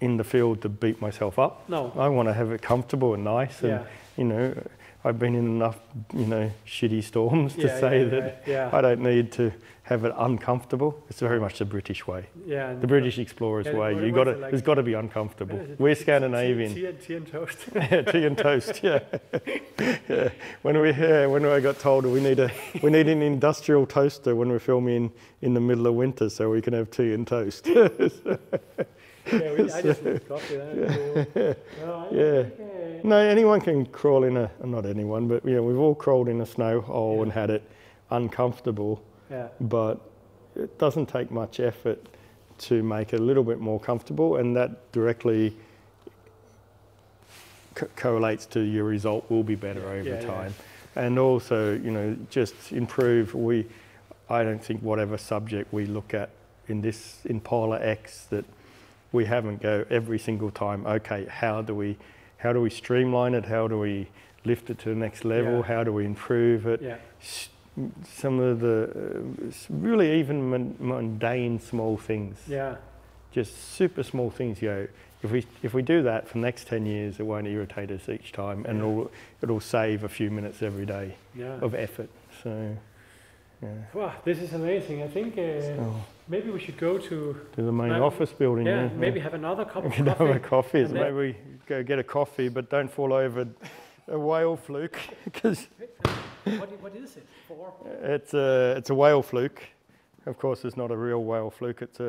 in the field to beat myself up. No. I want to have it comfortable and nice, and you know, I've been in enough, you know, shitty storms to say that I don't need to have it uncomfortable. It's very much the British way. The British explorers way. You got to, like, it's got to be uncomfortable. We're Scandinavian. Tea and toast. Tea and toast. When I got told we need an industrial toaster when we're filming in the middle of winter, so we can have tea and toast. I just need coffee. No, anyone can crawl in not anyone, but we've all crawled in a snow hole and had it uncomfortable. But it doesn't take much effort to make it a little bit more comfortable, and that directly correlates to your result will be better over time. And also, you know, just improve. I don't think whatever subject we look at in PolarX that we haven't go every single time, okay, how do we streamline it? How do we lift it to the next level? How do we improve it? Some of the really even mundane small things. Just super small things. If we do that for the next 10 years, it won't irritate us each time, and it'll save a few minutes every day of effort. So. Wow, this is amazing. I think maybe we should go to the main office building. Maybe have another cup of coffee. Have a coffee. Maybe we go get a coffee, but don't fall over a whale fluke. Because what is it for? It's a whale fluke. Of course, it's not a real whale fluke. It's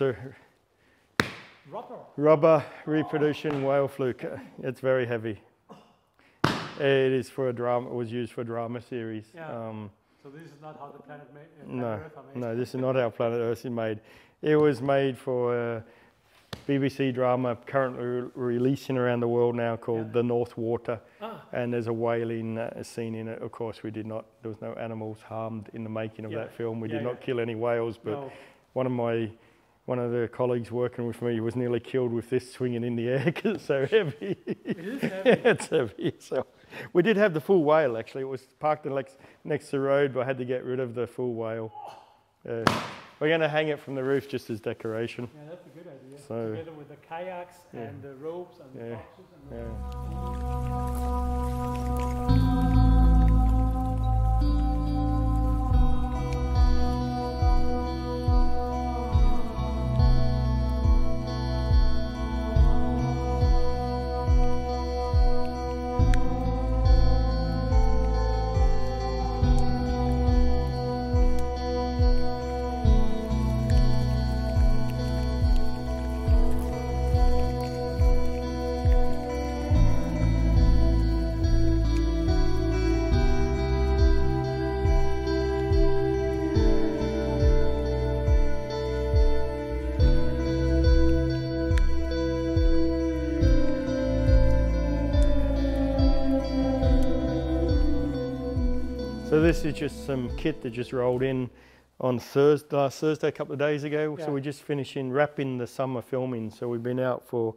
a rubber reproduction whale fluke. It's very heavy. It is for a drama. It was used for a drama series. So this is not how the planet Earth are made? No, this is not how planet Earth is made. It was made for a BBC drama currently releasing around the world now called The North Water. And there's a whaling scene in it. Of course, there was no animals harmed in the making of that film. We did not kill any whales, but one of the colleagues working with me was nearly killed with this swinging in the air because it's so heavy. It is heavy. It's heavy. So we did have the full whale, actually. It was parked next to the road, but I had to get rid of the full whale. We're going to hang it from the roof just as decoration. Yeah, that's a good idea. So, together with the kayaks and the ropes and the boxes. And So this is just some kit that just rolled in on last Thursday, a couple of days ago. Yeah. So we're just wrapping the summer filming. So we've been out for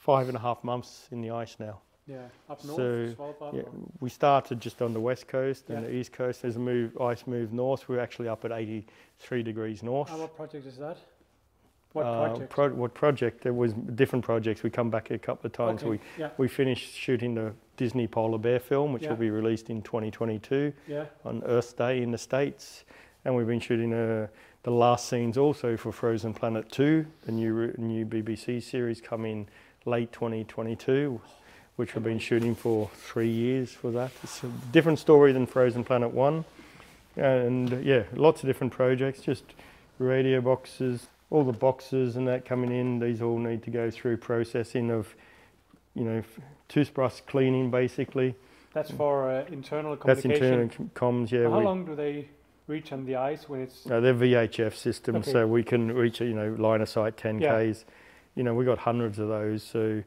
5.5 months in the ice now. Yeah, up north, so, Svalbard? Yeah, we started just on the west coast and the east coast. There's ice moved north. We're actually up at 83 degrees north. And what project is that? What project? What project? There was different projects. We come back a couple of times. Okay. We finished shooting the Disney Polar Bear film, which will be released in 2022 on Earth Day in the States. And we've been shooting the last scenes also for Frozen Planet 2, the new BBC series coming late 2022. Which we've been shooting for 3 years for that. It's a different story than Frozen Planet 1. And yeah, lots of different projects, just radio boxes, all the boxes and that coming in. These all need to go through processing of, toothbrush cleaning basically. That's for internal communication? That's internal comms, yeah. How long do they reach on the ice when it's... they're VHF systems, so we can reach, line of sight 10Ks. Yeah. We got hundreds of those, so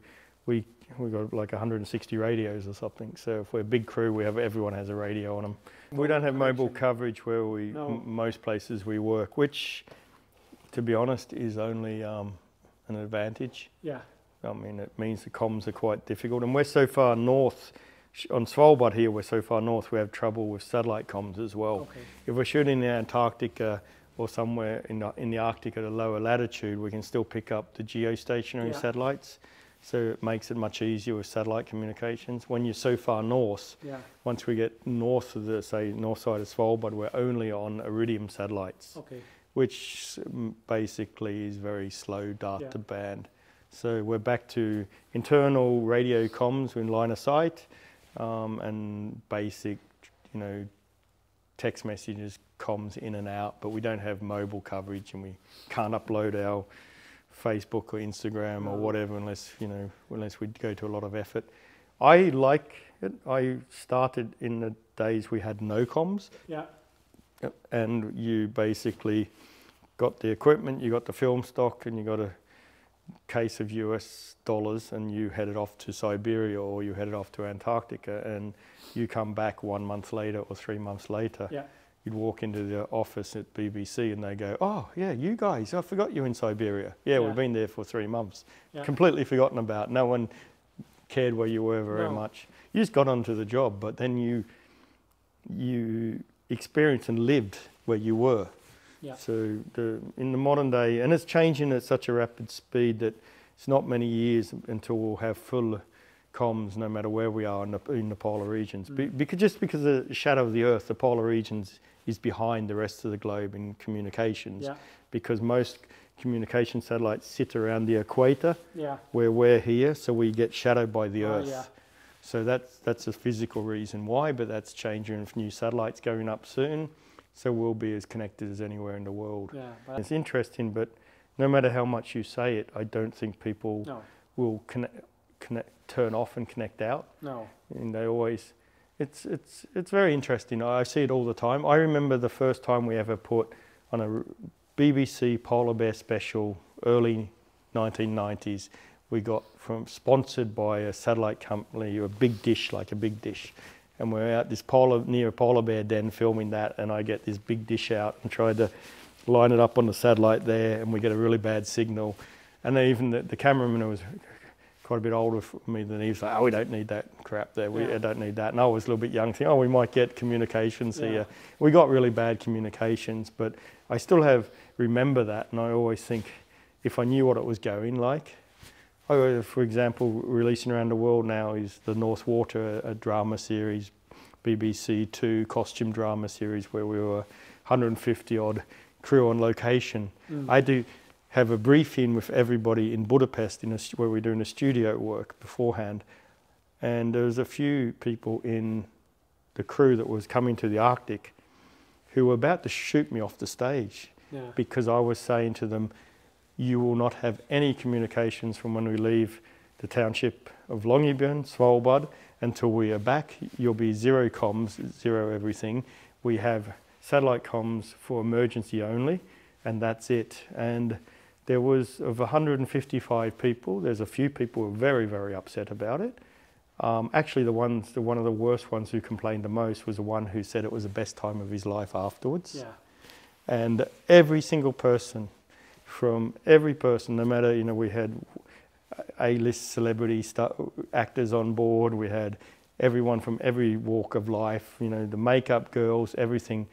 we've got like 160 radios or something. So if we're a big crew, everyone has a radio on them. We don't have mobile coverage where most places we work, which, to be honest, is only an advantage. Yeah. I mean, it means the comms are quite difficult. And we're so far north, on Svalbard here, we're so far north, we have trouble with satellite comms as well. Okay. If we're shooting in Antarctica or somewhere in the Arctic at a lower latitude, we can still pick up the geostationary satellites. So it makes it much easier with satellite communications. When you're so far north, once we get north of the, say, north side of Svalbard, we're only on iridium satellites, which basically is very slow data band. So we're back to internal radio comms in line of sight and basic, text messages, comms in and out, but we don't have mobile coverage and we can't upload our Facebook or Instagram or whatever unless we go to a lot of effort. I like it. I started in the days we had no comms. Yeah. And you basically got the equipment, you got the film stock, and you got a case of US dollars, and you headed off to Siberia or you headed off to Antarctica, and you come back 1 month later or 3 months later. Yeah. You'd walk into the office at BBC and they go, "Oh yeah, you guys, I forgot you in Siberia. Yeah, we've been there for 3 months. Yeah. Completely forgotten about. No one cared where you were very much. You just got onto the job, but then you experienced and lived where you were." Yeah. So in the modern day, and it's changing at such a rapid speed that it's not many years until we'll have full comms no matter where we are in the polar regions. Because of the shadow of the Earth, the polar regions is behind the rest of the globe in communications. Yeah. Because most communication satellites sit around the equator, where we're here, so we get shadowed by the Earth. Yeah. So that's a physical reason why, but that's changing with new satellites going up soon. So we'll be as connected as anywhere in the world. Yeah, it's interesting, but no matter how much you say it, I don't think people will turn off and connect out. No. And they always, it's very interesting. I see it all the time. I remember the first time we ever put on a BBC Polar Bear special, early 1990s, we got sponsored by a satellite company, a big dish. And we're out near a polar bear den filming that, and I get this big dish out and tried to line it up on the satellite there, and we get a really bad signal. And then even the cameraman who was quite a bit older for me than he was like, "Oh, we don't need that crap there. I don't need that." And I was a little bit young, thinking, "Oh, we might get communications here." We got really bad communications, but I still remember that, and I always think if I knew what it was going like. For example, releasing around the world now is the North Water, a drama series, BBC 2 costume drama series where we were 150 odd crew on location. I do have a briefing with everybody in Budapest where we're doing the studio work beforehand, and there was a few people in the crew that was coming to the Arctic who were about to shoot me off the stage because I was saying to them, "You will not have any communications from when we leave the township of Longyearbyen, Svalbard, until we are back. You'll be zero comms, zero everything. We have satellite comms for emergency only, and that's it." And there was, of 155 people, there's a few people who were very, very upset about it. Actually, one of the worst ones who complained the most was the one who said it was the best time of his life afterwards. Yeah. And every single person, no matter, you know, we had A-list celebrity actors on board, we had everyone from every walk of life, you know, the makeup girls, everything.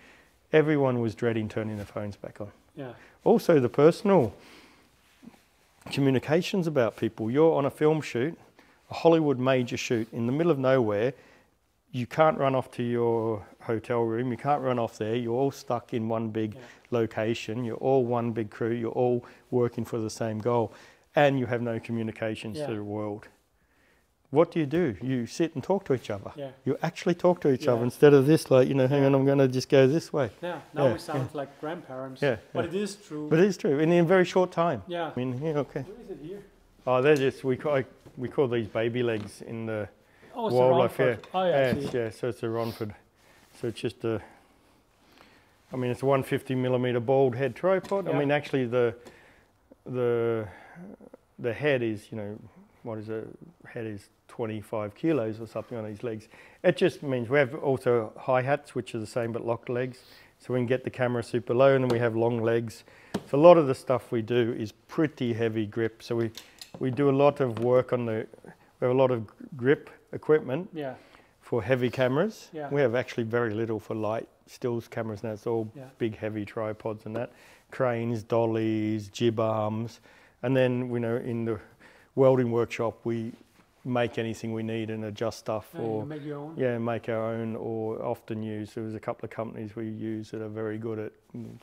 Everyone was dreading turning their phones back on. Yeah. Also, the personal communications about people. You're on a film shoot, a Hollywood major shoot in the middle of nowhere. You can't run off to your hotel room. You can't run off there. You're all stuck in one big location. You're all one big crew. You're all working for the same goal. And you have no communications to the world. What do? You sit and talk to each other. Yeah. You actually talk to each other instead of this, like, you know, hang on, I'm going to just go this way. Yeah, now we sound like grandparents. Yeah. But it is true. But it is true, and in a very short time. Yeah. I mean, yeah, okay. What is it here? Oh, they're just, we call these baby legs in the it's wildlife. A oh, yeah, so it's a Ronford. So it's just a, I mean, it's a 150mm bald head tripod. I mean, actually the head is, you know, what is it? Head is 25 kilos or something on these legs. It just means we have also hi-hats, which are the same but locked legs. So we can get the camera super low, and then we have long legs. So a lot of the stuff we do is pretty heavy grip. So we do a lot of work on we have a lot of grip equipment for heavy cameras. Yeah. We have actually very little for light stills cameras now. It's all big heavy tripods and that. Cranes, dollies, jib arms. And then, you know, in the welding workshop, we make anything we need and adjust stuff, or you make your own. Yeah, make our own, or often use. There's a couple of companies we use that are very good at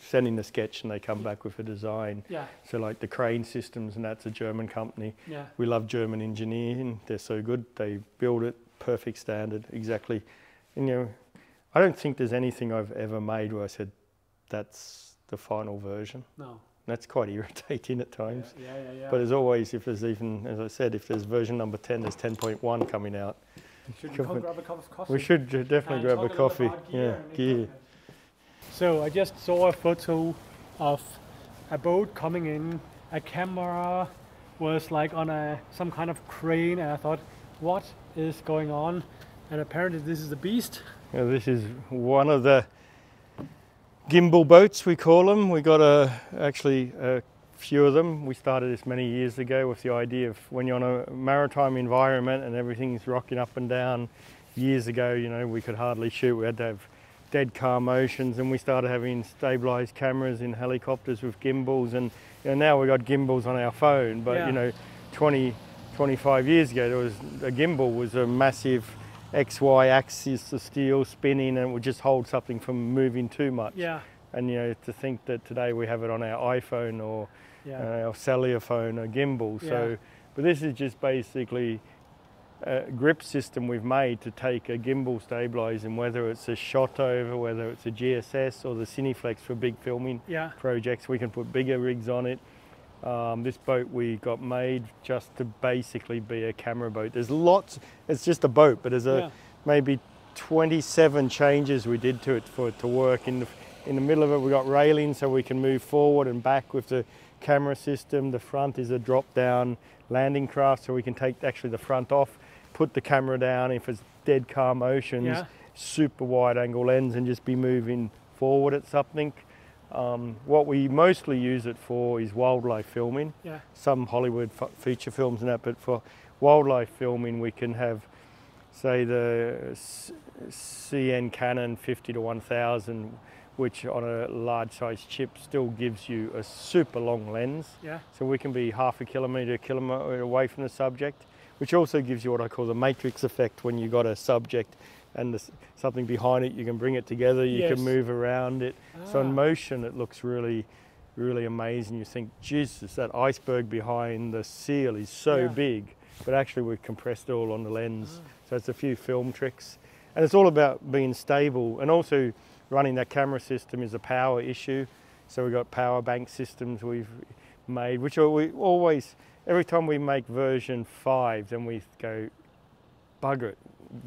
sending the sketch and they come back with a design. Yeah. So like the crane systems, and that's a German company. Yeah. We love German engineering. They're so good. They build it perfect standard, exactly. And you know, I don't think there's anything I've ever made where I said that's the final version. No. That's quite irritating at times. Yeah. But as always, if there's even, as I said, if there's version number 10, there's 10.1 coming out. Should we go grab a cup of coffee? We should definitely grab a coffee. Gear. So I just saw a photo of a boat coming in. A camera was like on some kind of crane, and I thought, what is going on? And apparently this is the beast. Yeah, this is one of the Gimbal boats, we call them. We got actually a few of them. We started this many years ago with the idea of when you're on a maritime environment and everything's rocking up and down. Years ago, you know, we could hardly shoot. We had to have dead car motions, and we started having stabilized cameras in helicopters with gimbals. And you know, now we got gimbals on our phone. But you know, 25 years ago, a gimbal was a massive XY axis of steel spinning, and it would just hold something from moving too much. Yeah. And you know, to think that today we have it on our iPhone or our cellular phone, a gimbal. So, but this is just basically a grip system we've made to take a gimbal stabilizing, whether it's a shot over, whether it's a GSS or the Cineflex for big filming projects. We can put bigger rigs on it. This boat we got made just to basically be a camera boat. There's lots, it's just a boat, but there's maybe 27 changes we did to it for it to work. In the middle of it, we got railings so we can move forward and back with the camera system. The front is a drop-down landing craft, so we can take actually the front off, put the camera down if it's dead car motions, super wide angle lens, and just be moving forward at something. What we mostly use it for is wildlife filming. Yeah. Some Hollywood feature films and that, but for wildlife filming we can have, say, the CN Canon 50-1000, which on a large size chip still gives you a super long lens. Yeah. So we can be half a kilometre away from the subject, which also gives you what I call the matrix effect. When you got a subject and something behind it, you can bring it together, you can move around it. So in motion it looks really, really amazing. You think, Jesus, that iceberg behind the seal is so big, but actually we've compressed it all on the lens. So it's a few film tricks. And it's all about being stable, and also running that camera system is a power issue. So we've got power bank systems we've made, which we always, every time we make version 5, then we go, bugger it.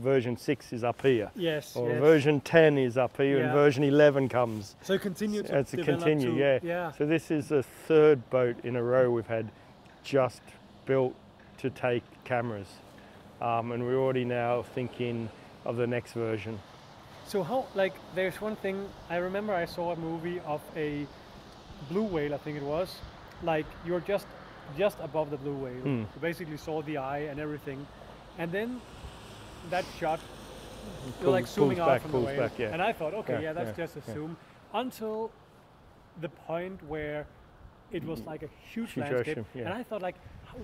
Version 6 is up here. Yes. Or version 10 is up here, and version 11 comes. So continue to continue, So this is the third boat in a row we've had just built to take cameras. and we're already now thinking of the next version. So how, like, there's one thing, I remember I saw a movie of a blue whale, I think it was, like you're just above the blue whale. You basically saw the eye and everything, and then that shot, you're like zooming out from the whale. Back, yeah. And I thought, okay, that's just a zoom, until the point where it was like a huge landscape. Ocean, and I thought, like,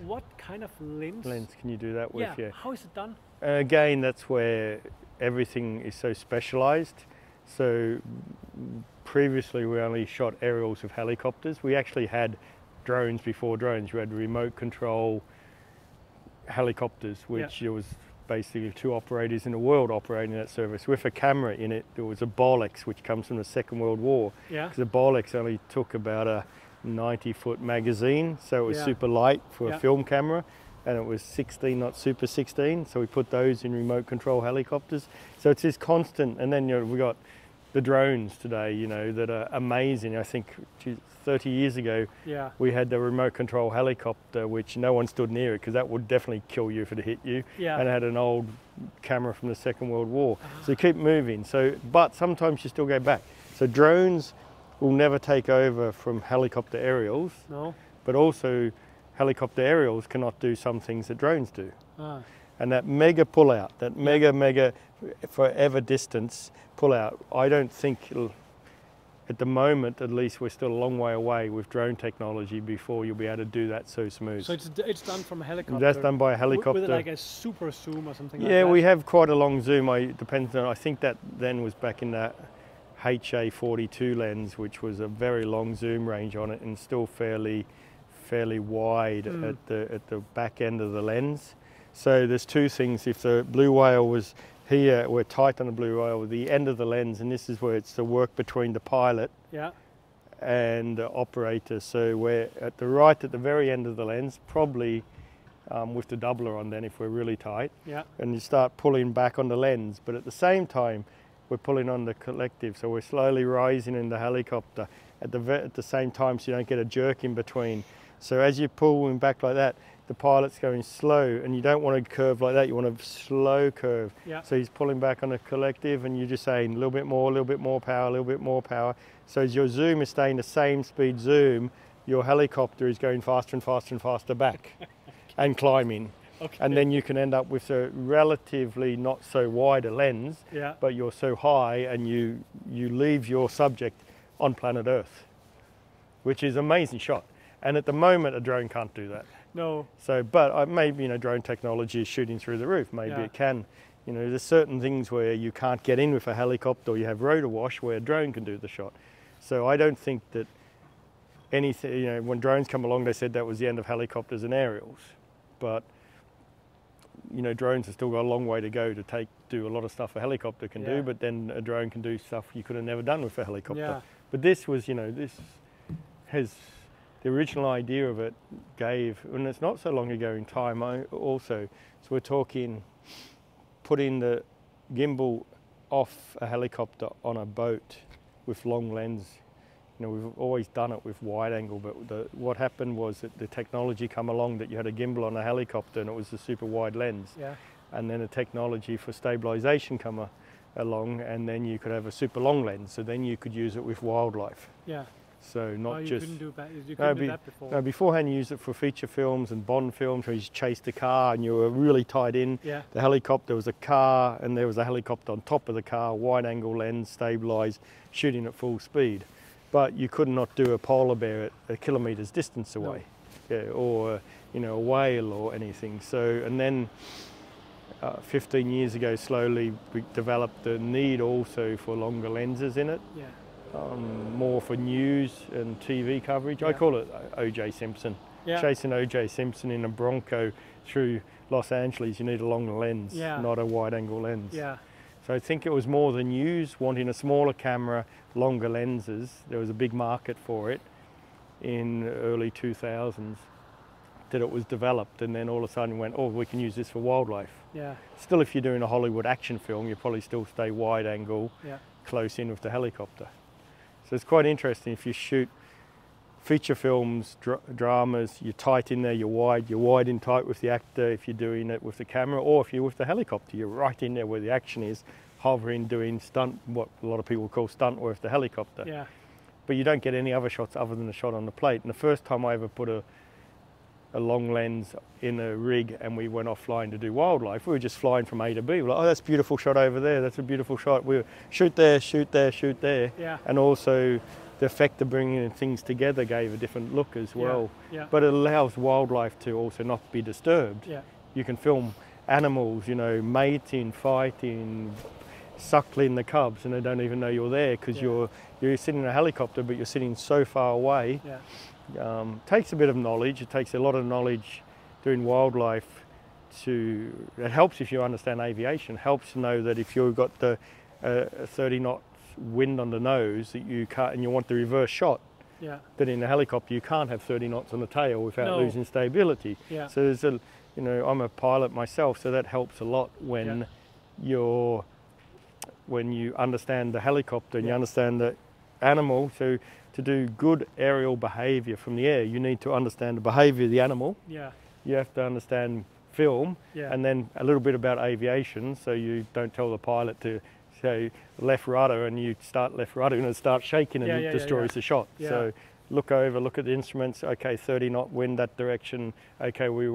what kind of lens can you do that with? Yeah, how is it done? Again, that's where everything is so specialized. So previously we only shot aerials with helicopters. We actually had drones before drones. We had remote control helicopters, which there was basically 2 operators in the world operating that service with a camera in it. There was a PolarX, which comes from the Second World War. Because the PolarX only took about a 90-foot magazine, so it was super light for a film camera, and it was 16, not Super 16. So we put those in remote control helicopters. So it's this constant, and then we got the drones today, that are amazing. I think 30 years ago, we had the remote control helicopter, which no one stood near it because that would definitely kill you if it hit you. And it had an old camera from the Second World War. So you keep moving. So, but sometimes you still go back. So drones will never take over from helicopter aerials. No. But also helicopter aerials cannot do some things that drones do. And that mega pull out, that mega forever distance pull out, I don't think it'll, at the moment at least, we're still a long way away with drone technology before you'll be able to do that so smooth. So it's done from a helicopter? That's done by a helicopter. With like a super zoom or something like that? Yeah, we have quite a long zoom. Depends on, I think that then was back in that HA42 lens, which was a very long zoom range on it and still fairly wide at the back end of the lens. So there's 2 things. If the blue whale was here, we're tight on the blue whale, the end of the lens, and this is where it's the work between the pilot and the operator. So we're at the very end of the lens, probably with the doubler on then if we're really tight. And you start pulling back on the lens, but at the same time we're pulling on the collective, so we're slowly rising in the helicopter at the same time, so you don't get a jerk in between. So as you're pulling back like that, the pilot's going slow, and you don't want to curve like that, you want a slow curve. So he's pulling back on the collective, and you're just saying a little bit more power, a little bit more power. So as your zoom is staying the same speed zoom, your helicopter is going faster and faster and faster back and climbing. And then you can end up with a relatively not so wide a lens, but you're so high, and you leave your subject on planet Earth, which is an amazing shot. And at the moment, a drone can't do that. No. So, but maybe, drone technology is shooting through the roof. Maybe it can. There's certain things where you can't get in with a helicopter, or you have rotor wash where a drone can do the shot. So I don't think that anything, when drones come along, they said that was the end of helicopters and aerials. But, drones have still got a long way to go to do a lot of stuff a helicopter can do, but then a drone can do stuff you could have never done with a helicopter. But this was, this has... The original idea of it and it's not so long ago in time also, so we're talking putting the gimbal off a helicopter on a boat with long lens. We've always done it with wide angle, but what happened was that the technology come along that you had a gimbal on a helicopter and it was a super wide lens. And then a technology for stabilization come along, and then you could have a super long lens, so then you could use it with wildlife. So not you just... couldn't do that before? No, beforehand you used it for feature films and Bond films where you chased a car and you were really tied in. The helicopter was a car, and there was a helicopter on top of the car, wide angle lens, stabilised, shooting at full speed. But you could not do a polar bear at a kilometre's distance away, or a whale or anything. So, and then 15 years ago, slowly we developed the need also for longer lenses in it. More for news and TV coverage. I call it O.J. Simpson. Chasing O.J. Simpson in a Bronco through Los Angeles, you need a long lens, not a wide angle lens. So I think it was more the news, wanting a smaller camera, longer lenses. There was a big market for it in early 2000s that it was developed, and then all of a sudden went, we can use this for wildlife. Still, if you're doing a Hollywood action film, you probably still stay wide angle, close in with the helicopter. So it's quite interesting if you shoot feature films, dramas, you're tight in there, you're wide in tight with the actor if you're doing it with the camera, or if you're with the helicopter, you're right in there where the action is, hovering, doing stunt, what a lot of people call stunt work with the helicopter. Yeah. But you don't get any other shots other than the shot on the plate. And the first time I ever put a long lens in a rig and we went off flying to do wildlife, we were just flying from A to B. We're like, oh, that's a beautiful shot over there, that's a beautiful shot. We were shoot there, shoot there, shoot there. Yeah. And also the effect of bringing things together gave a different look as well. Yeah. But it allows wildlife to also not be disturbed. Yeah. You can film animals, you know, mating, fighting, suckling the cubs, and they don't even know you're there because you're sitting in a helicopter, but you're sitting so far away. Yeah. Takes a bit of knowledge. It takes a lot of knowledge doing wildlife. It helps if you understand aviation. Helps to know that if you've got the 30 knots wind on the nose that you can't, and you want the reverse shot. Yeah. That in a helicopter you can't have 30 knots on the tail without losing stability. Yeah. So there's a, you know, I'm a pilot myself, so that helps a lot when when you understand the helicopter and you understand the animal. So to do good aerial behavior from the air, you need to understand the behavior of the animal. Yeah. You have to understand film, and then a little bit about aviation, so you don't tell the pilot to say left rudder and you start left rudder and it starts shaking and it destroys the shot. Yeah. So look over, look at the instruments, okay, 30 knot wind that direction, okay, we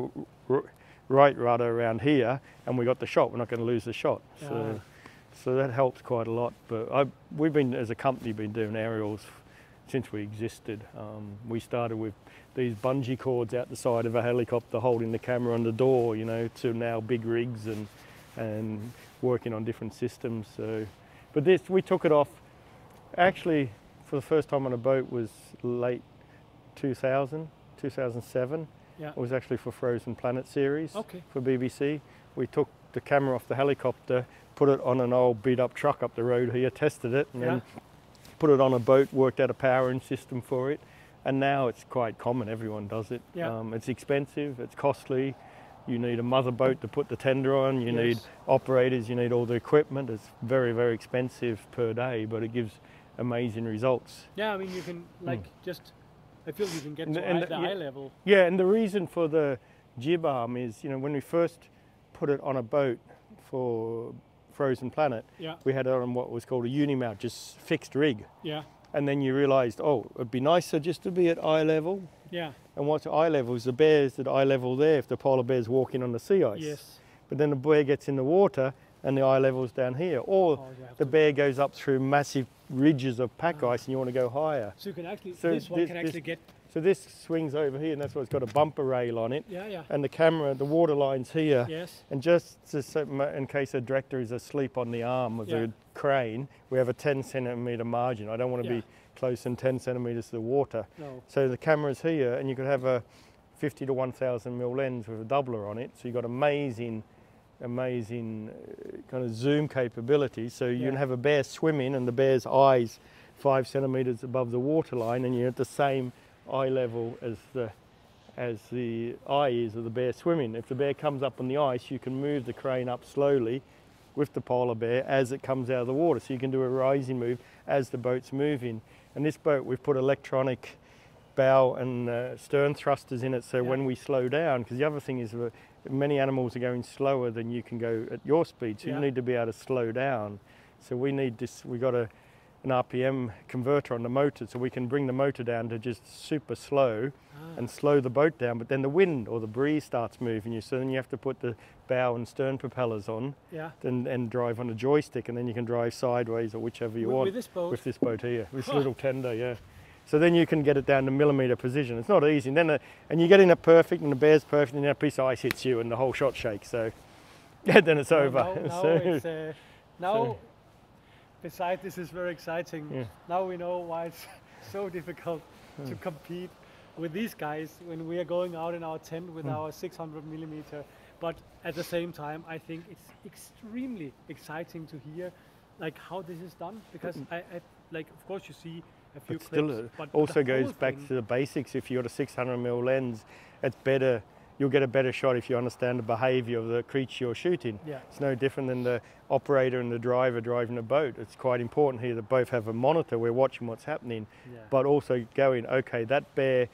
right rudder around here and we got the shot, we're not going to lose the shot. So that helps quite a lot. But we've been, as a company, been doing aerials since we existed. We started with these bungee cords out the side of a helicopter holding the camera on the door, you know, to now big rigs and working on different systems. So, but this, we took it off, actually, for the first time on a boat was late 2007. Yeah. It was actually for Frozen Planet series for BBC. We took the camera off the helicopter, put it on an old beat up truck up the road here, tested it, and then put it on a boat, worked out a powering system for it. And now it's quite common, everyone does it. Yeah. It's expensive, it's costly. You need a mother boat to put the tender on, you need operators, you need all the equipment. It's very, very expensive per day, but it gives amazing results. Yeah, I mean, you can just, I feel you can get to the eye level. Yeah, and the reason for the jib arm is, you know, when we first put it on a boat for Frozen Planet, we had it on what was called a unimount, just fixed rig. Yeah. And then you realised, oh, it'd be nicer just to be at eye level. Yeah. And what's eye level is the bear's at eye level there if the polar bear's walking on the sea ice. Yes. But then the bear gets in the water and the eye level's down here. Or the bear goes up through massive ridges of pack ice and you want to go higher. So you can actually, this one can actually get... So this swings over here and that's why it's got a bumper rail on it. Yeah, yeah. And the camera, the water line's here. Yes. And just in case a director is asleep on the arm of the crane, we have a 10 centimetre margin. I don't want to be close than 10 centimetres to the water. No. So the camera's here and you could have a 50 to 1000 mil lens with a doubler on it. So you've got amazing kind of zoom capability. So you can have a bear swimming and the bear's eyes 5 centimetres above the water line and you're at the same eye level as the eye is of the bear swimming. If the bear comes up on the ice, you can move the crane up slowly with the polar bear as it comes out of the water. So you can do a rising move as the boat's moving. And this boat, we've put electronic bow and stern thrusters in it, so when we slow down, because the other thing is many animals are going slower than you can go at your speed, so you need to be able to slow down. So we need this, we got an RPM converter on the motor, so we can bring the motor down to just super slow and slow the boat down, but then the wind or the breeze starts moving you, so then you have to put the bow and stern propellers on and drive on a joystick, and then you can drive sideways or whichever you want. With this boat? With this boat here, this little tender, So then you can get it down to millimetre precision. It's not easy. And then and you get in it perfect and the bear's perfect and then a piece of ice hits you and the whole shot shakes. So then it's over. Now, besides this is very exciting. Now we know why it's so difficult to compete with these guys when we are going out in our tent with our 600 millimeter. But at the same time, I think it's extremely exciting to hear like how this is done, because I like, of course you see a few clips, but also goes back to the basics. If you've got a 600 mm lens, it's better you'll get a better shot if you understand the behaviour of the creature you're shooting. Yeah. It's no different than the operator and the driver driving a boat. It's quite important here that both have a monitor, we're watching what's happening, but also going, okay, that bear,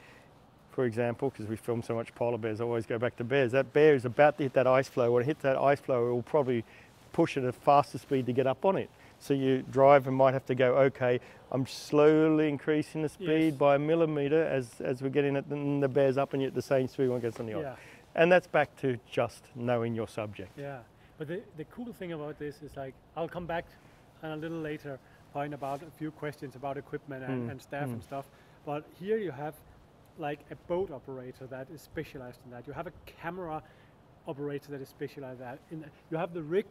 for example, because we film so much polar bears, I always go back to bears, that bear is about to hit that ice floe. When it hits that ice floe, it will probably push at a faster speed to get up on it. So your driver might have to go, okay, I'm slowly increasing the speed by a millimetre as we're getting it, and the bear's up and you're at the same speed when it gets on the ice. And that's back to just knowing your subject. Yeah, but the cool thing about this is, like, I'll come back a little later, point about a few questions about equipment and staff and stuff. But here you have like a boat operator that is specialized in that. You have a camera operator that is specialized in that. You have the rig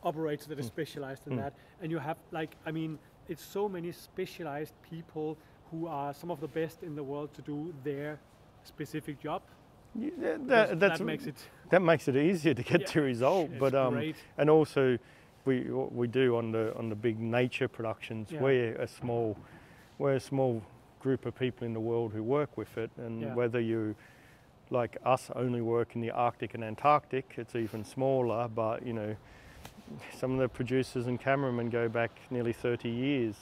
operator that is specialized in that. And you have, like, I mean, it's so many specialized people who are some of the best in the world to do their specific job. Yeah, that makes it easier to get to result. But and also we do on the big nature productions. We're a small group of people in the world who work with it, and whether you like us only work in the Arctic and Antarctic, it's even smaller, but you know, some of the producers and cameramen go back nearly 30 years.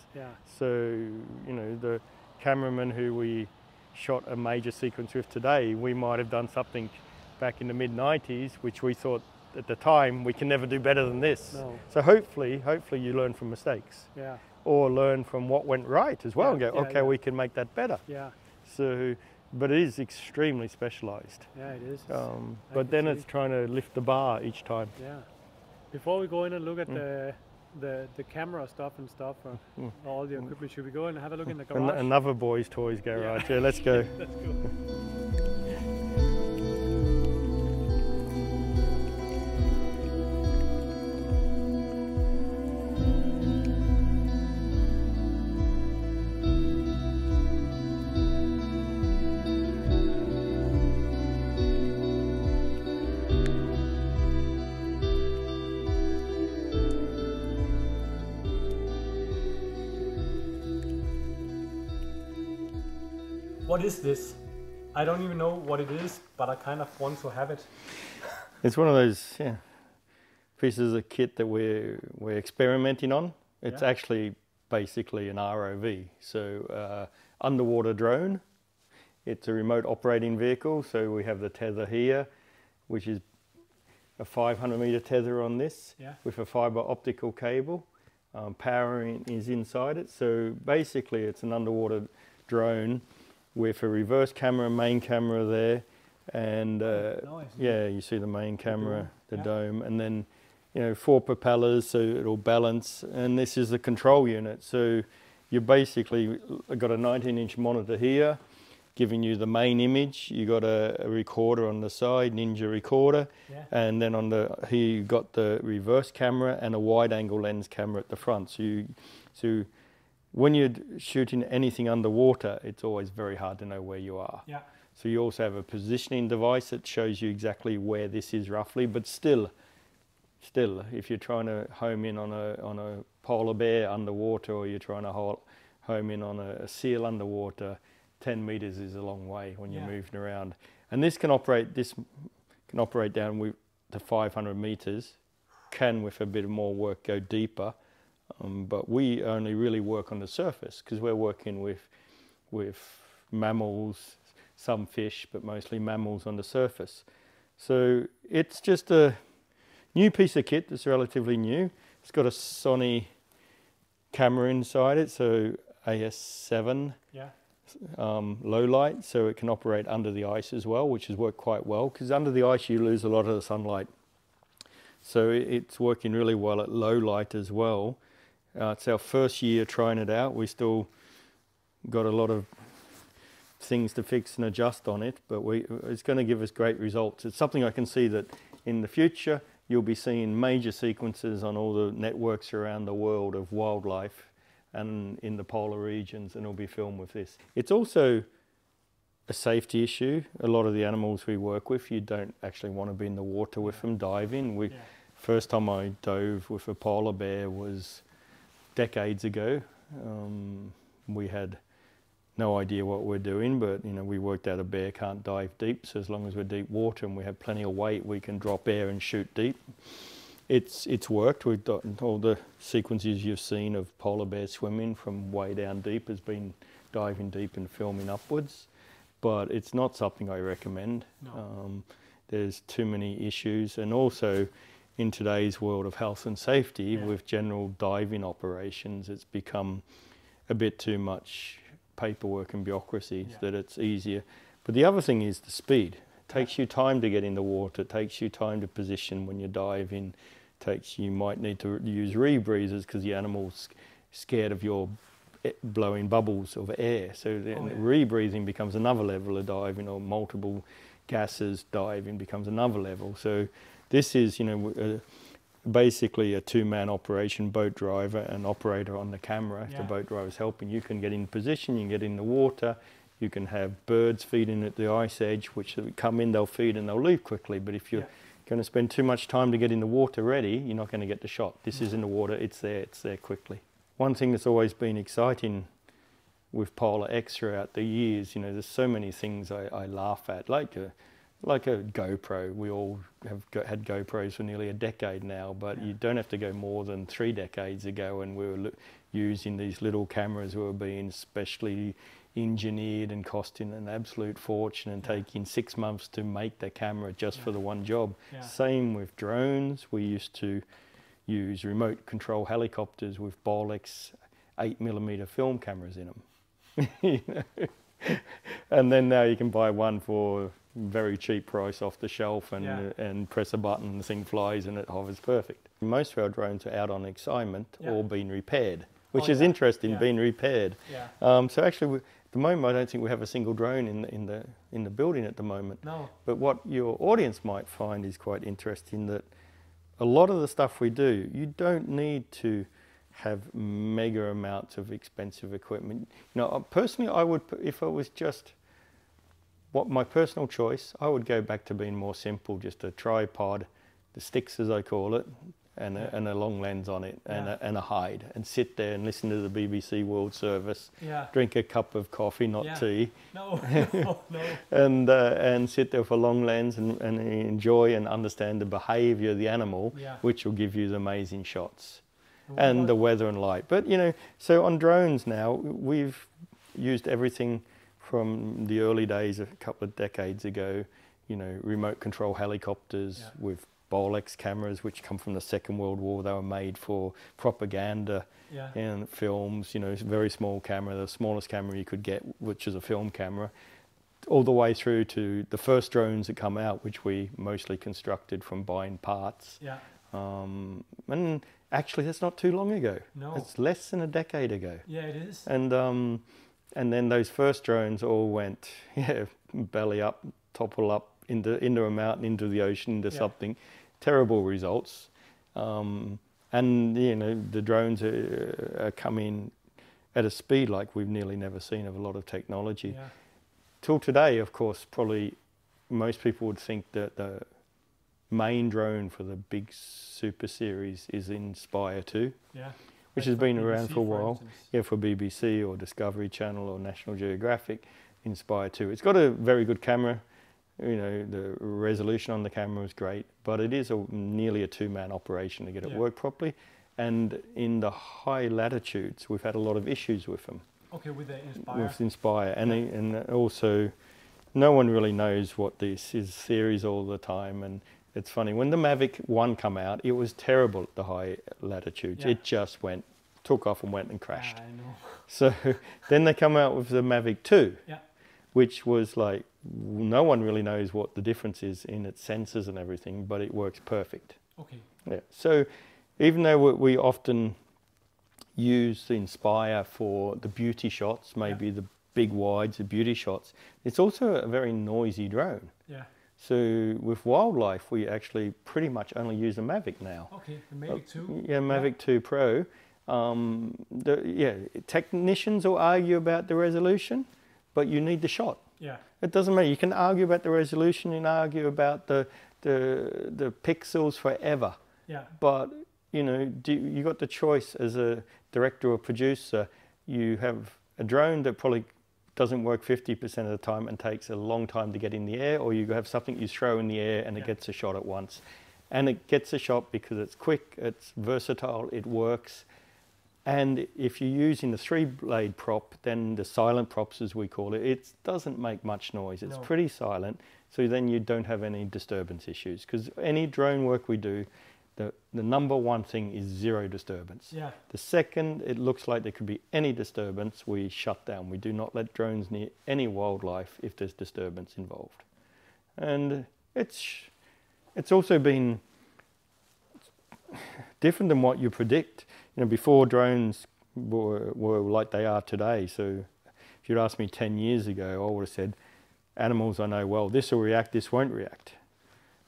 So, you know, the cameraman who we shot a major sequence with today, we might have done something back in the mid-90s, which we thought at the time we can never do better than this. So hopefully you learn from mistakes. Or learn from what went right as well and go, okay, we can make that better. So, but it is extremely specialized. It is. But then it's trying to lift the bar each time. Before we go in and look at the camera stuff and stuff, all the equipment, should we go and have a look in the garage? Another boys' toys garage. Yeah, let's go. Let's go. What is this? I don't even know what it is, but I kind of want to have it. It's one of those pieces of kit that we're experimenting on. It's actually basically an ROV, so underwater drone. It's a remote operating vehicle, so we have the tether here, which is a 500-meter tether on this with a fiber optical cable. Powering is inside it, so basically it's an underwater drone with a reverse camera, main camera there, and you see the main camera, the dome, and then 4 propellers, so it'll balance, and this is the control unit. So you basically got a 19-inch monitor here, giving you the main image. You got a recorder on the side, Ninja recorder, and then on here you got the reverse camera and a wide-angle lens camera at the front. So when you're shooting anything underwater, it's always very hard to know where you are. So you also have a positioning device that shows you exactly where this is roughly, but still, if you're trying to home in on a polar bear underwater, or you're trying to home in on a seal underwater, 10 meters is a long way when you're moving around. And this can operate down to 500 meters, can with a bit more work go deeper. But we only really work on the surface because we're working with mammals, some fish, but mostly mammals on the surface. So it's just a new piece of kit that's relatively new. It's got a Sony camera inside it, so AS7 low light, so it can operate under the ice as well, which has worked quite well because under the ice you lose a lot of the sunlight. So it's working really well at low light as well. It's our first year trying it out. We still got a lot of things to fix and adjust on it, but it's going to give us great results. It's something I can see that in the future you'll be seeing major sequences on all the networks around the world of wildlife and in the polar regions, and it'll be filmed with this. It's also a safety issue. A lot of the animals we work with, you don't actually want to be in the water with them diving. First time I dove with a polar bear was decades ago. We had no idea what we're doing, but we worked out a bear can't dive deep, so as long as we're deep water and we have plenty of weight, we can drop air and shoot deep. It's worked. We've done all the sequences you've seen of polar bears swimming from way down deep has been diving deep and filming upwards, but it's not something I recommend. No. There's too many issues, and also in today's world of health and safety, with general diving operations, it's become a bit too much paperwork and bureaucracy, that it's easier. But the other thing is the speed. It takes you time to get in the water, it takes you time to position when you dive in, you might need to use rebreathers because the animal's scared of your blowing bubbles of air. So then rebreathing becomes another level of diving, or multiple gases diving becomes another level. So this is, basically a two-man operation, boat driver and operator on the camera. If the boat driver's helping, you can get in position, you can get in the water, you can have birds feeding at the ice edge, which come in, they'll feed and they'll leave quickly. But if you're going to spend too much time to get in the water ready, you're not going to get the shot. This is in the water, it's there quickly. One thing that's always been exciting with PolarX throughout the years, there's so many things I laugh at, like a GoPro. We all have had GoPros for nearly a decade now, but you don't have to go more than 3 decades ago, and we were using these little cameras that were being specially engineered and costing an absolute fortune and taking 6 months to make the camera just for the one job. Same with drones. We used to use remote control helicopters with PolarX 8mm film cameras in them. And then now you can buy one for very cheap price off the shelf and press a button and the thing flies and it hovers perfect. Most of our drones are out on assignment or being repaired, which is interesting, being repaired. So actually, at the moment, I don't think we have a single drone in the building at the moment. No. But what your audience might find is quite interesting, that a lot of the stuff we do, you don't need to have mega amounts of expensive equipment. Personally, I would, if it was just my personal choice, I would go back to being more simple, just a tripod, the sticks as I call it, and a long lens on it, and a hide, and sit there and listen to the BBC World Service, drink a cup of coffee, not tea, and sit there with a long lens and enjoy and understand the behaviour of the animal, which will give you the amazing shots. And the weather and light. But so on drones now, we've used everything from the early days a couple of decades ago, remote control helicopters with PolarX cameras, which come from the Second World War. They were made for propaganda and films, very small camera, the smallest camera you could get, which is a film camera, all the way through to the first drones that come out, which we mostly constructed from buying parts. And actually, that's not too long ago. No. It's less than a decade ago. Yeah, it is. And then those first drones all went, belly up, topple up, into a mountain, into the ocean, into something. Terrible results. And, the drones are coming at a speed like we've nearly never seen of a lot of technology. Till today, of course, probably most people would think that the main drone for the big super series is Inspire 2, which has been around for a while. For BBC or Discovery Channel or National Geographic, Inspire 2. It's got a very good camera. The resolution on the camera is great, but it is nearly a two-man operation to get it work properly. And in the high latitudes, we've had a lot of issues with them. Okay, with the Inspire. With Inspire, and also, no one really knows what this is. Theories all the time, and it's funny, when the Mavic 1 come out, it was terrible at the high latitudes. It just took off and went and crashed. I know. So then they come out with the Mavic 2, which was like, no one really knows what the difference is in its sensors and everything, but it works perfect. Okay. So even though we often use the Inspire for the beauty shots, maybe the big wides, the beauty shots, it's also a very noisy drone. So with wildlife, we actually pretty much only use the Mavic now. Okay, the Mavic 2? Mavic 2 Pro. Technicians will argue about the resolution, but you need the shot. It doesn't matter. You can argue about the resolution, you can argue about the pixels forever. But, you got the choice as a director or producer. You have a drone that probably doesn't work 50% of the time and takes a long time to get in the air, or you have something you throw in the air and it gets a shot at once. And it gets a shot because it's quick, it's versatile, it works. And if you're using the 3-blade prop, then the silent props, as we call it, it doesn't make much noise. It's pretty silent, so then you don't have any disturbance issues. Because any drone work we do, the number one thing is 0 disturbance. Yeah. The second it looks like there could be any disturbance, we shut down. We do not let drones near any wildlife if there's disturbance involved. And it's also been different than what you predict. You know, before drones were like they are today. So if you'd asked me 10 years ago, I would have said, animals I know well, this will react, this won't react.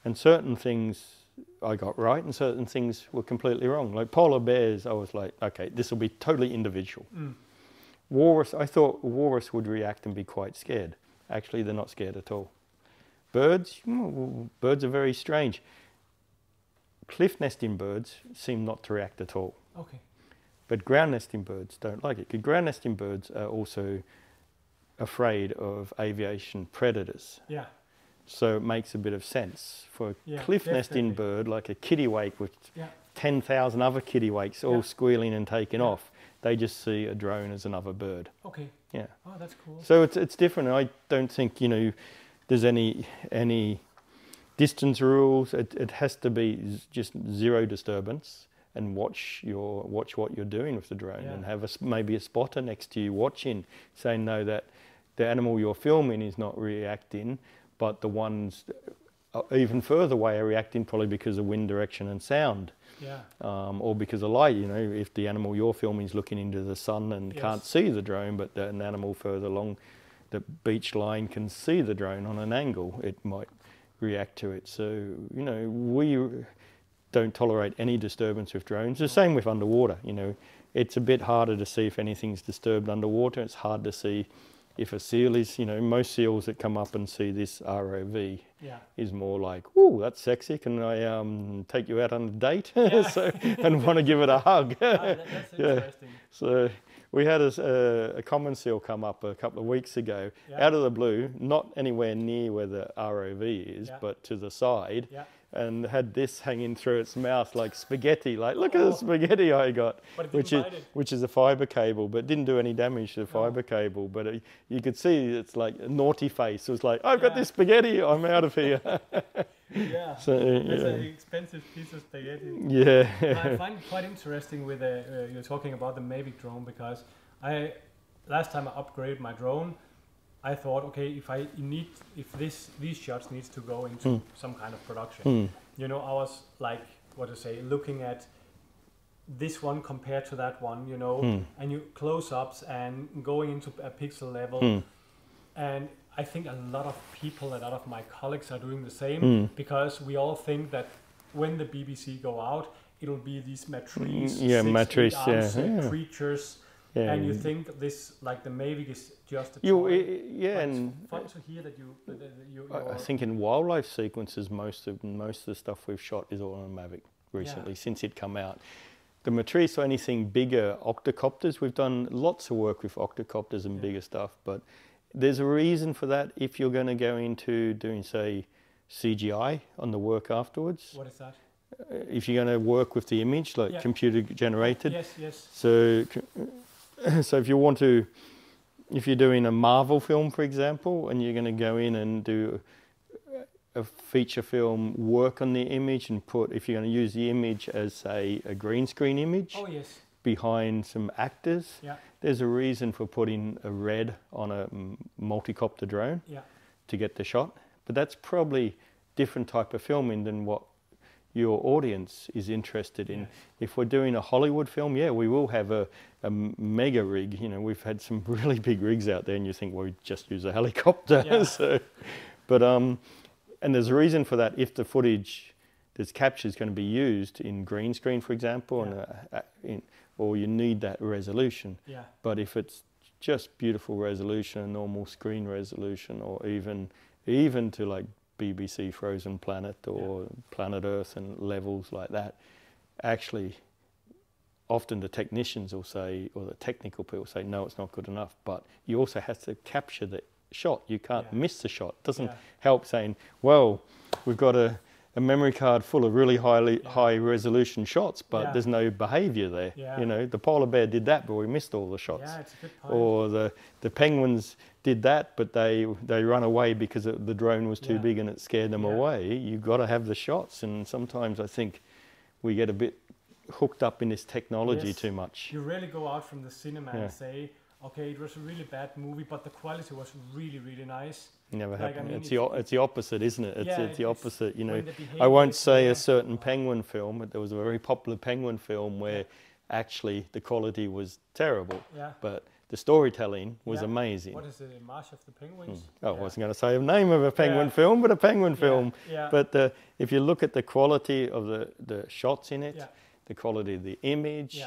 And certain things I got right and certain things were completely wrong. Like polar bears, I was like, okay, this will be totally individual. Walrus, I thought walrus would react and be quite scared. Actually, they're not scared at all. Birds, birds are very strange. Cliff nesting birds seem not to react at all. Okay. But ground nesting birds don't like it, because ground nesting birds are also afraid of aviation predators. Yeah. So it makes a bit of sense. For a cliff nesting bird, like a kittiwake with 10,000 other kittiwakes all squealing and taking off, they just see a drone as another bird. Okay. Yeah. Oh, that's cool. So it's different. I don't think, you know, there's any distance rules. It has to be just 0 disturbance, and watch what you're doing with the drone, and have maybe a spotter next to you watching, saying no, that the animal you're filming is not reacting, but the ones even further away are reacting, probably because of wind direction and sound, or because of light. You know, if the animal you're filming is looking into the sun and can't see the drone, but an animal further along the beach line can see the drone on an angle, it might react to it. So, you know, we don't tolerate any disturbance with drones. The same with underwater. You know, it's a bit harder to see if anything's disturbed underwater. It's hard to see if a seal is, you know, most seals that come up and see this ROV is more like, oh, that's sexy, can I take you out on a date? So, and want to give it a hug. That's interesting. So we had a common seal come up a couple of weeks ago, out of the blue, not anywhere near where the ROV is, but to the side. And had this hanging through its mouth like spaghetti. Like, look at the spaghetti I got, which is a fibre cable, but didn't do any damage to the fibre cable. But you could see it's like a naughty face. It was like, I've got this spaghetti, I'm out of here. So, it's an expensive piece of spaghetti. Yeah. I find it quite interesting with you're talking about the Mavic drone, because last time I upgraded my drone, I thought, okay, if these shots needs to go into some kind of production, you know, I was like, looking at this one compared to that one, you know, and you close-ups and going into a pixel level, and I think a lot of my colleagues are doing the same, because we all think that when the BBC go out, it'll be these matrice, creatures. Yeah, and you think this, like the Mavic, is just a toy? And it's fun to hear that you. I think in wildlife sequences, most of the stuff we've shot is all on a Mavic recently, since it come out. The matrice or anything bigger, octocopters, we've done lots of work with octocopters and bigger stuff, but there's a reason for that. If you're going to go into doing, say, CGI on the work afterwards. What is that? If you're going to work with the image, like computer generated. Yes. So if you're doing a Marvel film, for example, and you're going to go in and do a feature film, work on the image and if you're going to use the image as, say, a green screen image behind some actors, there's a reason for putting a red on a multicopter drone to get the shot. But that's probably different type of filming than what your audience is interested in. If we're doing a Hollywood film, we will have a mega rig. You know, we've had some really big rigs out there, and you think, well, we just use a helicopter. And there's a reason for that. If the footage that's captured is going to be used in green screen, for example, or you need that resolution. But if it's just beautiful resolution, normal screen resolution, or even to like BBC Frozen Planet or Planet Earth and levels like that, actually often the technicians will say, or the technical people say, no, it's not good enough. But you also have to capture the shot. You can't miss the shot. It doesn't help saying, well, we've got a memory card full of really high resolution shots, but there's no behavior there. Yeah. You know, the polar bear did that, but we missed all the shots. Yeah, it's a good point. Or the penguins did that, but they run away because the drone was too big and it scared them away. You've got to have the shots, and sometimes I think we get a bit hooked up in this technology too much. You really go out from the cinema and say, okay, it was a really bad movie, but the quality was really, really nice. Never like, happened. I mean, it's the opposite, isn't it? It's the opposite. You know, I I won't say a certain penguin film, but there was a very popular penguin film where actually the quality was terrible, but the storytelling was amazing. What is it, March of the Penguins? Oh, I wasn't going to say the name of a penguin film, but a penguin film. Yeah. But if you look at the quality of the shots in it, the quality of the image,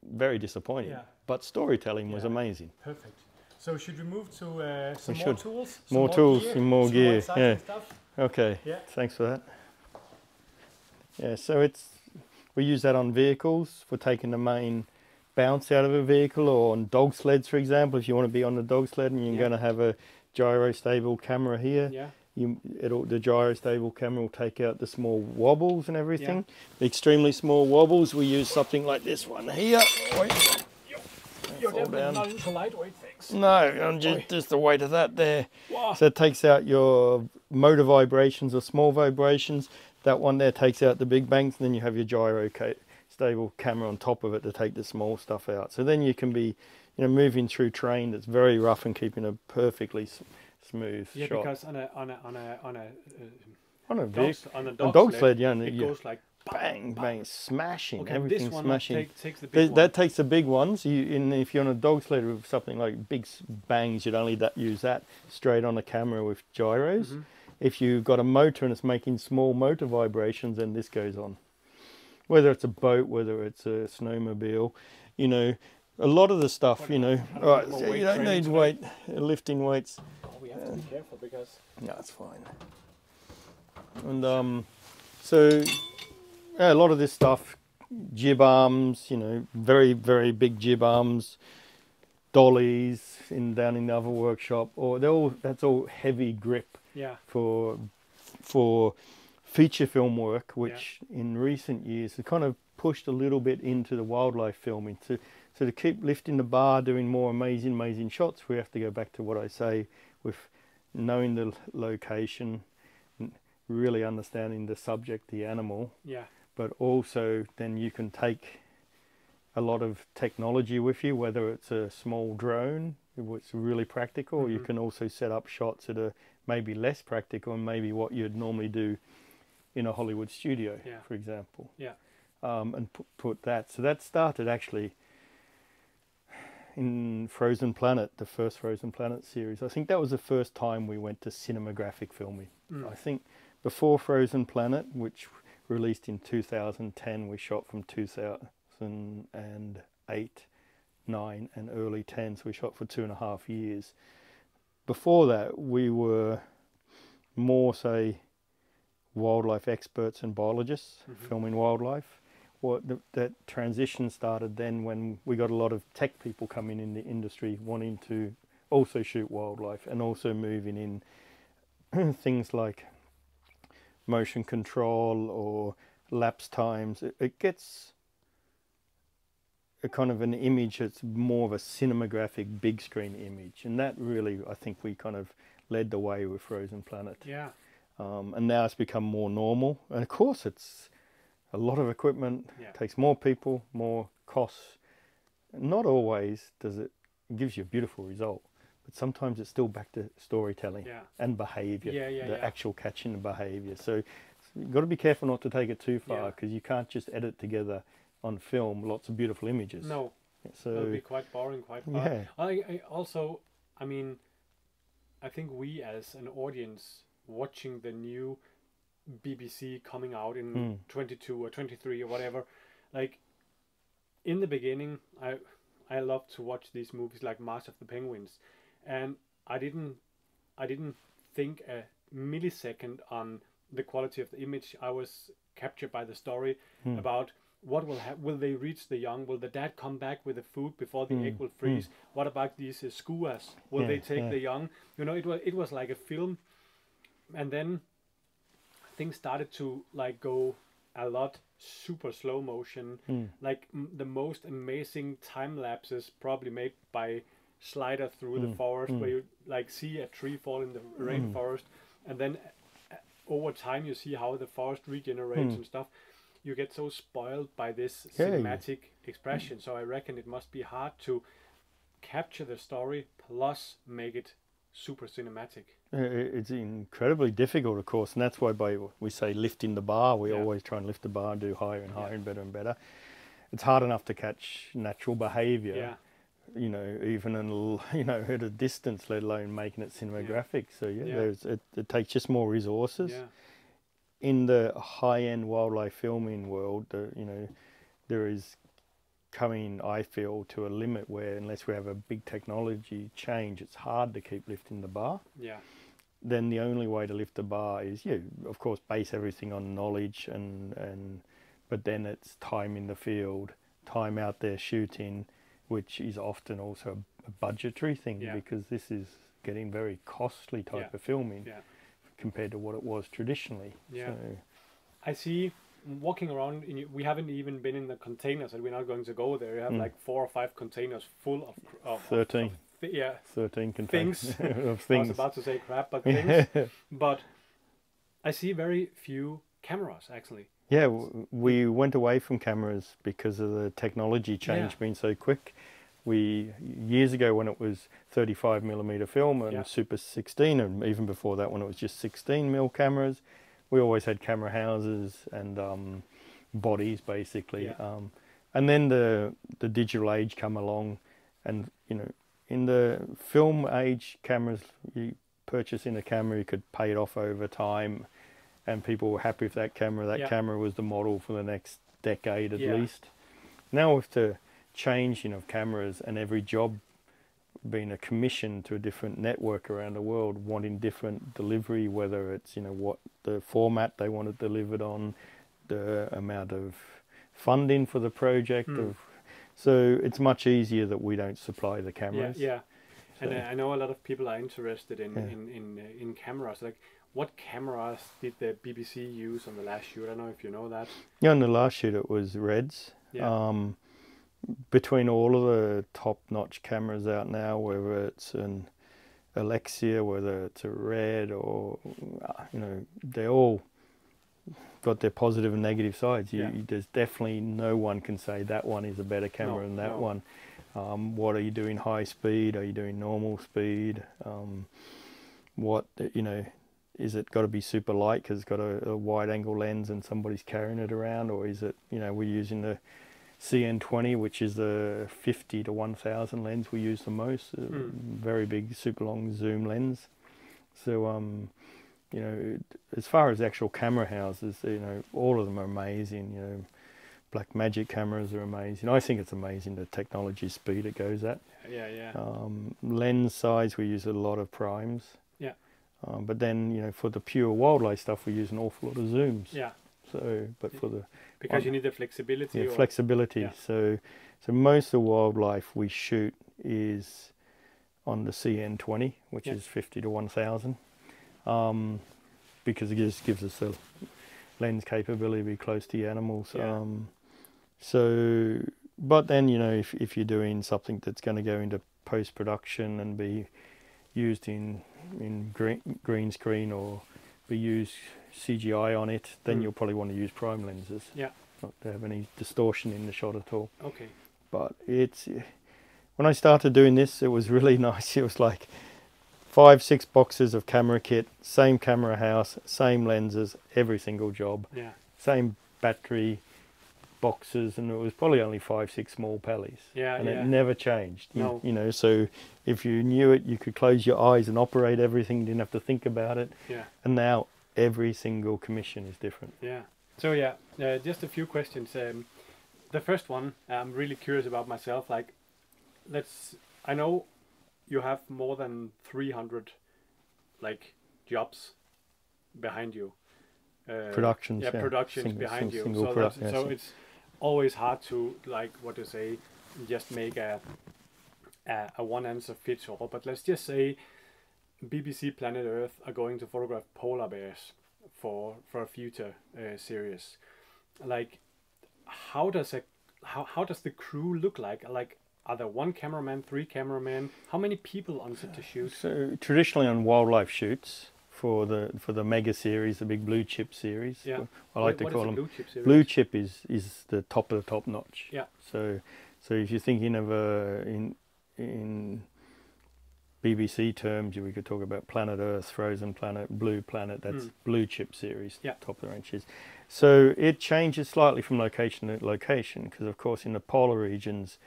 very disappointing. But storytelling was amazing. Perfect. So should we move to some more tools? More tools and more gear. Yeah. Stuff? Okay. Yeah. Thanks for that. Yeah. So we use that on vehicles for taking the main bounce out of a vehicle, or on dog sleds, for example. If you want to be on the dog sled and you're going to have a gyro-stable camera here, the gyro-stable camera will take out the small wobbles and everything. The extremely small wobbles, we use something like this one here. You're definitely not into lightweight things. No, just the weight of that there. Wow. So it takes out your motor vibrations or small vibrations. That one there takes out the big bangs, and then you have your gyro-stable camera on top of it to take the small stuff out. So then you can be, moving through terrain that's very rough and keeping a perfectly smooth shot. Yeah, because on a dog sled, it goes like bang, bang, smashing, okay, everything smashing. Takes the big that takes the big ones. If you're on a dog sled with something like big bangs, you'd only use that straight on a camera with gyros. If you've got a motor and it's making small motor vibrations, then this goes on. Whether it's a boat, whether it's a snowmobile, a lot of the stuff, right, so you don't need lifting weights. Oh, we have to be careful because... No, it's fine. And so... Yeah, a lot of this stuff, jib arms, very, very big jib arms, dollies down in the other workshop, or that's all heavy grip for feature film work, which in recent years has kind of pushed a little bit into the wildlife filming. So to keep lifting the bar, doing more amazing shots, we have to go back to what I say with knowing the location, really understanding the subject, the animal. Yeah. But also then you can take a lot of technology with you, whether it's a small drone, it's really practical, or you can also set up shots that are maybe less practical and maybe what you'd normally do in a Hollywood studio, for example. Yeah. And put that. So that started actually in Frozen Planet, the first Frozen Planet series. I think that was the first time we went to cinematographic filming. I think before Frozen Planet, which released in 2010, we shot from 2008, 9 and early 10, so we shot for 2.5 years. Before that, we were more, say, wildlife experts and biologists filming wildlife. That transition started then when we got a lot of tech people coming in the industry wanting to also shoot wildlife and also moving in things like motion control or lapse times. It gets a kind of an image that's more of a cinematographic big screen image, and that really, I think, we kind of led the way with Frozen Planet. Yeah. And now it's become more normal, and of course it's a lot of equipment, takes more people, more costs. Not always does it gives you a beautiful result, but sometimes it's still back to storytelling and behaviour, the actual catching the behaviour. So you've got to be careful not to take it too far, because you can't just edit together on film lots of beautiful images. No, so it'll be quite boring, quite fast. Yeah. I also, I think we as an audience watching the new BBC coming out in 22 or 23 or whatever, like in the beginning, I loved to watch these movies like March of the Penguins, and I didn't think a millisecond on the quality of the image. I was captured by the story about what will they reach the young? Will the dad come back with the food before the egg will freeze? What about these skuas? Will they take the young? You know, it was like a film, and then things started to like go a lot super slow motion, like the most amazing time lapses probably made by Slider through the forest, where you like see a tree fall in the rainforest, and then over time you see how the forest regenerates and stuff. You get so spoiled by this cinematic expression. So I reckon it must be hard to capture the story plus make it super cinematic. It's incredibly difficult, of course, and that's why we say lifting the bar. We always try and lift the bar and do higher and higher and better and better. It's hard enough to catch natural behaviour, you know, even at a distance, let alone making it cinematographic. So it takes just more resources. In the high-end wildlife filming world, you know, there is coming, I feel, to a limit where unless we have a big technology change, it's hard to keep lifting the bar. Then the only way to lift the bar is of course, base everything on knowledge but then it's time in the field, time out there shooting, which is often also a budgetary thing because this is getting very costly type of filming compared to what it was traditionally. So. I see walking around, we haven't even been in the containers, and we're not going to go there. You have like 4 or 5 containers full of 13. 13 containers things. of things. I was about to say crap, but things. But I see very few cameras actually. Yeah, we went away from cameras because of the technology change being so quick. Years ago when it was 35mm film and Super 16, and even before that when it was just 16mm cameras, we always had camera houses and bodies basically. And then the digital age come along, and you know, in the film age, cameras, you purchase in a camera, you could pay it off over time, and people were happy with that camera. That camera was the model for the next decade at least. Now with the changing of cameras and every job being a commission to a different network around the world, wanting different delivery, whether it's, you know, what the format they want it delivered on, the amount of funding for the project. So it's much easier that we don't supply the cameras. So. And I know a lot of people are interested in cameras. Like, what cameras did the BBC use on the last shoot? I don't know if you know that. Yeah, on the last shoot it was Reds. Between all of the top-notch cameras out now, whether it's an Alexia, whether it's a Red, or you know, they all got their positive and negative sides. There's definitely no one can say that one is a better camera than that one. What are you doing high speed? Are you doing normal speed? What, you know, is it got to be super light because it's got a wide angle lens and somebody's carrying it around, or is it, you know, we're using the CN20, which is the 50 to 1000 lens we use the most, very big super long zoom lens. So you know, as far as actual camera houses, you know, all of them are amazing. You know, Blackmagic cameras are amazing. I think it's amazing the technology speed it goes at. Lens size, we use a lot of primes. But then, you know, for the pure wildlife stuff, we use an awful lot of zooms. So, but for the because you need the flexibility. Flexibility. So most of the wildlife we shoot is on the CN20, which is 50 to 1000, because it just gives us the lens capability to be close to the animals. So, but then, you know, if you're doing something that's going to go into post production and be used in green screen or be used CGI on it, then you'll probably want to use prime lenses. Not to have any distortion in the shot at all. But it's, when I started doing this, it was really nice. It was like 5-6 boxes of camera kit, same camera house, same lenses, every single job, same battery boxes, and it was probably only 5-6 small pellies. It never changed. You know, so if you knew it, you could close your eyes and operate everything. You didn't have to think about it. And now every single commission is different. So just a few questions. The first one, I'm really curious about myself. Like, I know you have more than 300 like jobs behind you. Productions. Productions behind you. So it's always hard to, like, what to say, just make a one answer fits all. But let's just say BBC Planet Earth are going to photograph polar bears for a future series. Like, how does the crew look like? Like, are there one cameraman, 3 cameramen? How many people on set to shoot? So traditionally on wildlife shoots for the mega series, the big blue chip series. Yeah. I like to call them. Blue chip series? Blue chip is the top of the top notch. Yeah. So if you're thinking of in BBC terms, we could talk about Planet Earth, Frozen Planet, Blue Planet. That's blue chip series. Yeah. Top of the ranges. So it changes slightly from location to location because, of course, in the polar regions,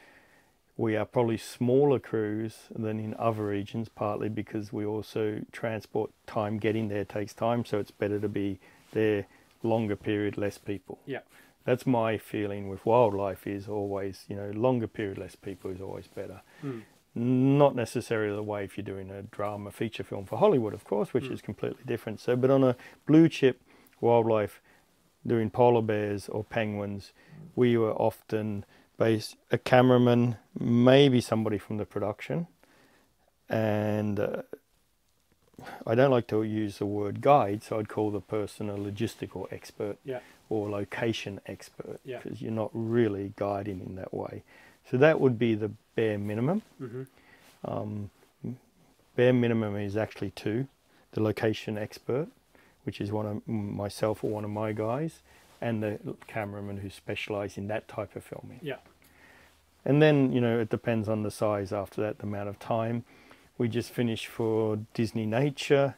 we are probably smaller crews than in other regions, partly because we also transport time getting there takes time, so it's better to be there longer period, less people. Yeah. That's my feeling with wildlife is always, longer period, less people is always better. Not necessarily the way if you're doing a drama feature film for Hollywood, of course, which is completely different. So, but on a blue chip wildlife, doing polar bears or penguins, we were often a cameraman, maybe somebody from the production, and I don't like to use the word guide, so I'd call the person a logistical expert or location expert, because you're not really guiding in that way. So that would be the bare minimum. Bare minimum is actually 2, the location expert, which is one of myself or one of my guys, and the cameraman who specialise in that type of filming. Yeah. And then, it depends on the size after that, the amount of time. We just finished for Disney Nature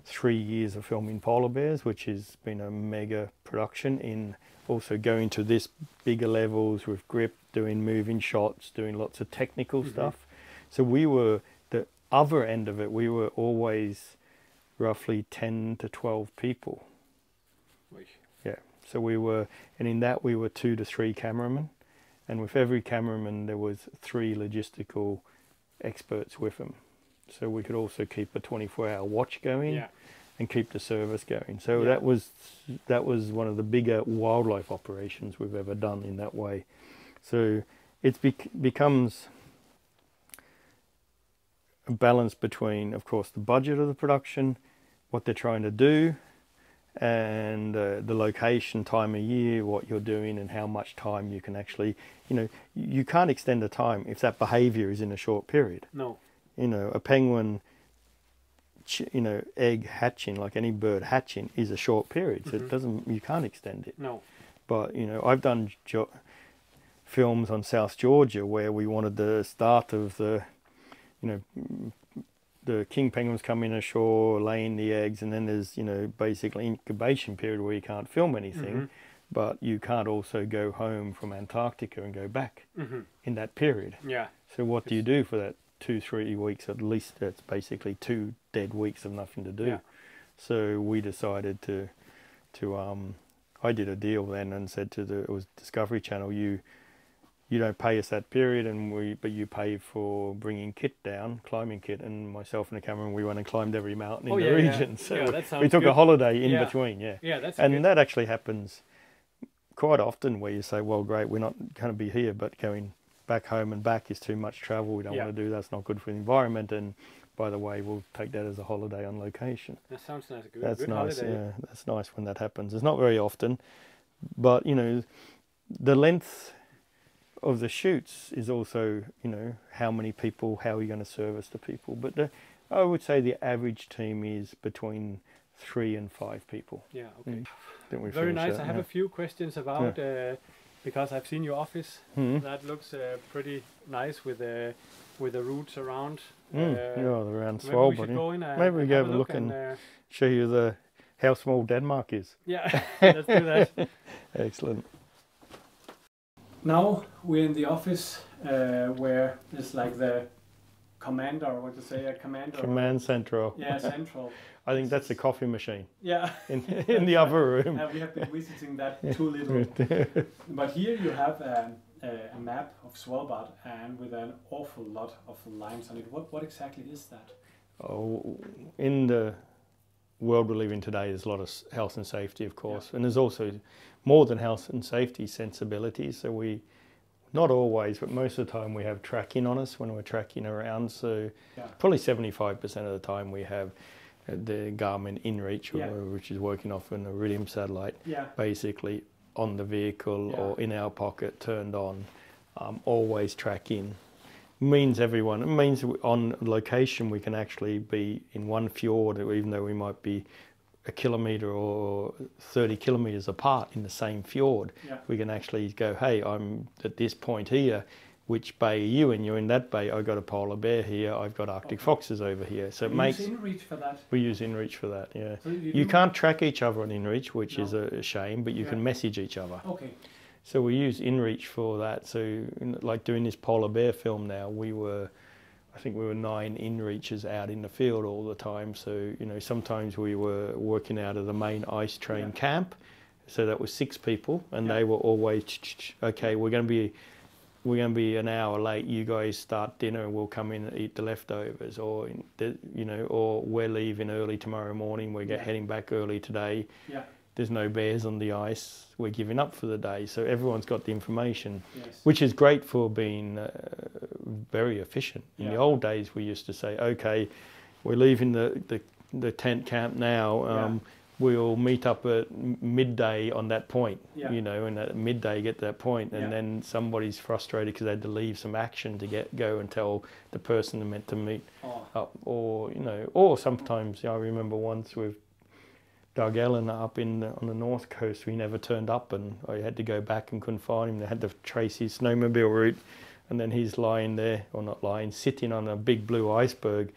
3 years of filming polar bears, which has been a mega production in also going to this bigger levels with grip, doing moving shots, doing lots of technical stuff. So we were, the other end of it, we were always roughly 10 to 12 people. Yeah. So we were, and in that we were 2 to 3 cameramen. And with every cameraman, there was 3 logistical experts with them. So we could also keep a 24-hour watch going and keep the service going. So that was one of the bigger wildlife operations we've ever done in that way. So it becomes a balance between, of course, the budget of the production, what they're trying to do, and the location, time of year, what you're doing, and how much time you can actually, you can't extend the time if that behavior is in a short period. No. A penguin, egg hatching, like any bird hatching, is a short period, so you can't extend it. No. But, I've done films on South Georgia where we wanted the start of the king penguins coming ashore, laying the eggs, and then there's, basically incubation period where you can't film anything, but you can't also go home from Antarctica and go back in that period. Yeah. So what do you do for that 2-3 weeks? At least that's basically 2 dead weeks of nothing to do. Yeah. So we decided to I did a deal then and said it was Discovery Channel, you don't pay us that period, but you pay for bringing kit down, climbing kit, and myself and the cameraman, we went and climbed every mountain in the region. So we took a holiday in between, that actually happens quite often where you say, well, great, we're not going to be here, but going back home and back is too much travel. We don't want to do that. It's not good for the environment. And by the way, we'll take that as a holiday on location. That sounds nice. That's good nice. Holiday. Yeah, that's nice when that happens. It's not very often, but the length of the shoots is also, how many people, how are you going to service the people? But I would say the average team is between 3 and 5 people. Yeah, okay. Very nice. I have a few questions about, because I've seen your office. That looks pretty nice with the roots around. Around Svalbard. Maybe we go have a look and show you how small Denmark is. Yeah, let's do that. Excellent. Now we're in the office where it's like the commander, or what to say, a commander. Command central. Yeah, central. I think that's the coffee machine. Yeah. in the other room. We have been visiting that too little. But here you have a map of Svalbard and with an awful lot of lines on it. What exactly is that? Oh, world we live in today, there's a lot of health and safety, of course, and there's also more than health and safety, sensibility. So we, not always, but most of the time we have tracking on us when we're tracking around. So probably 75% of the time we have the Garmin InReach, which is working off an Iridium satellite, basically on the vehicle or in our pocket, turned on, always tracking. Means everyone, it means on location we can actually be in one fjord, even though we might be a kilometre or 30 kilometres apart in the same fjord. We can actually go, hey, I'm at this point here, which bay are you in? You're in that bay. I've got a polar bear here, I've got Arctic foxes over here. So it makes... use InReach for that? We use InReach for that, yeah. So you can't track each other on InReach, which is a shame, but you can message each other. Okay. So we use InReach for that. So like doing this polar bear film now, I think we were 9 InReaches out in the field all the time. So, you know, sometimes we were working out of the main ice train camp. So that was 6 people, and they were always, okay, we're going to be an hour late. You guys start dinner, and we'll come in and eat the leftovers, or you know, or we're leaving early tomorrow morning. We're heading back early today. There's no bears on the ice. We're giving up for the day. So everyone's got the information, which is great for being very efficient. In the old days, we used to say, okay, we're leaving the tent camp now. We'll meet up at midday on that point, you know, and at midday get to that point, and then somebody's frustrated because they had to leave some action to go and tell the person they're meant to meet up, or, you know, or sometimes, I remember once with Doug Ellen up on the north coast, we never turned up, and I had to go back and couldn't find him. They had to trace his snowmobile route, and then he's lying there, or not lying, sitting on a big blue iceberg,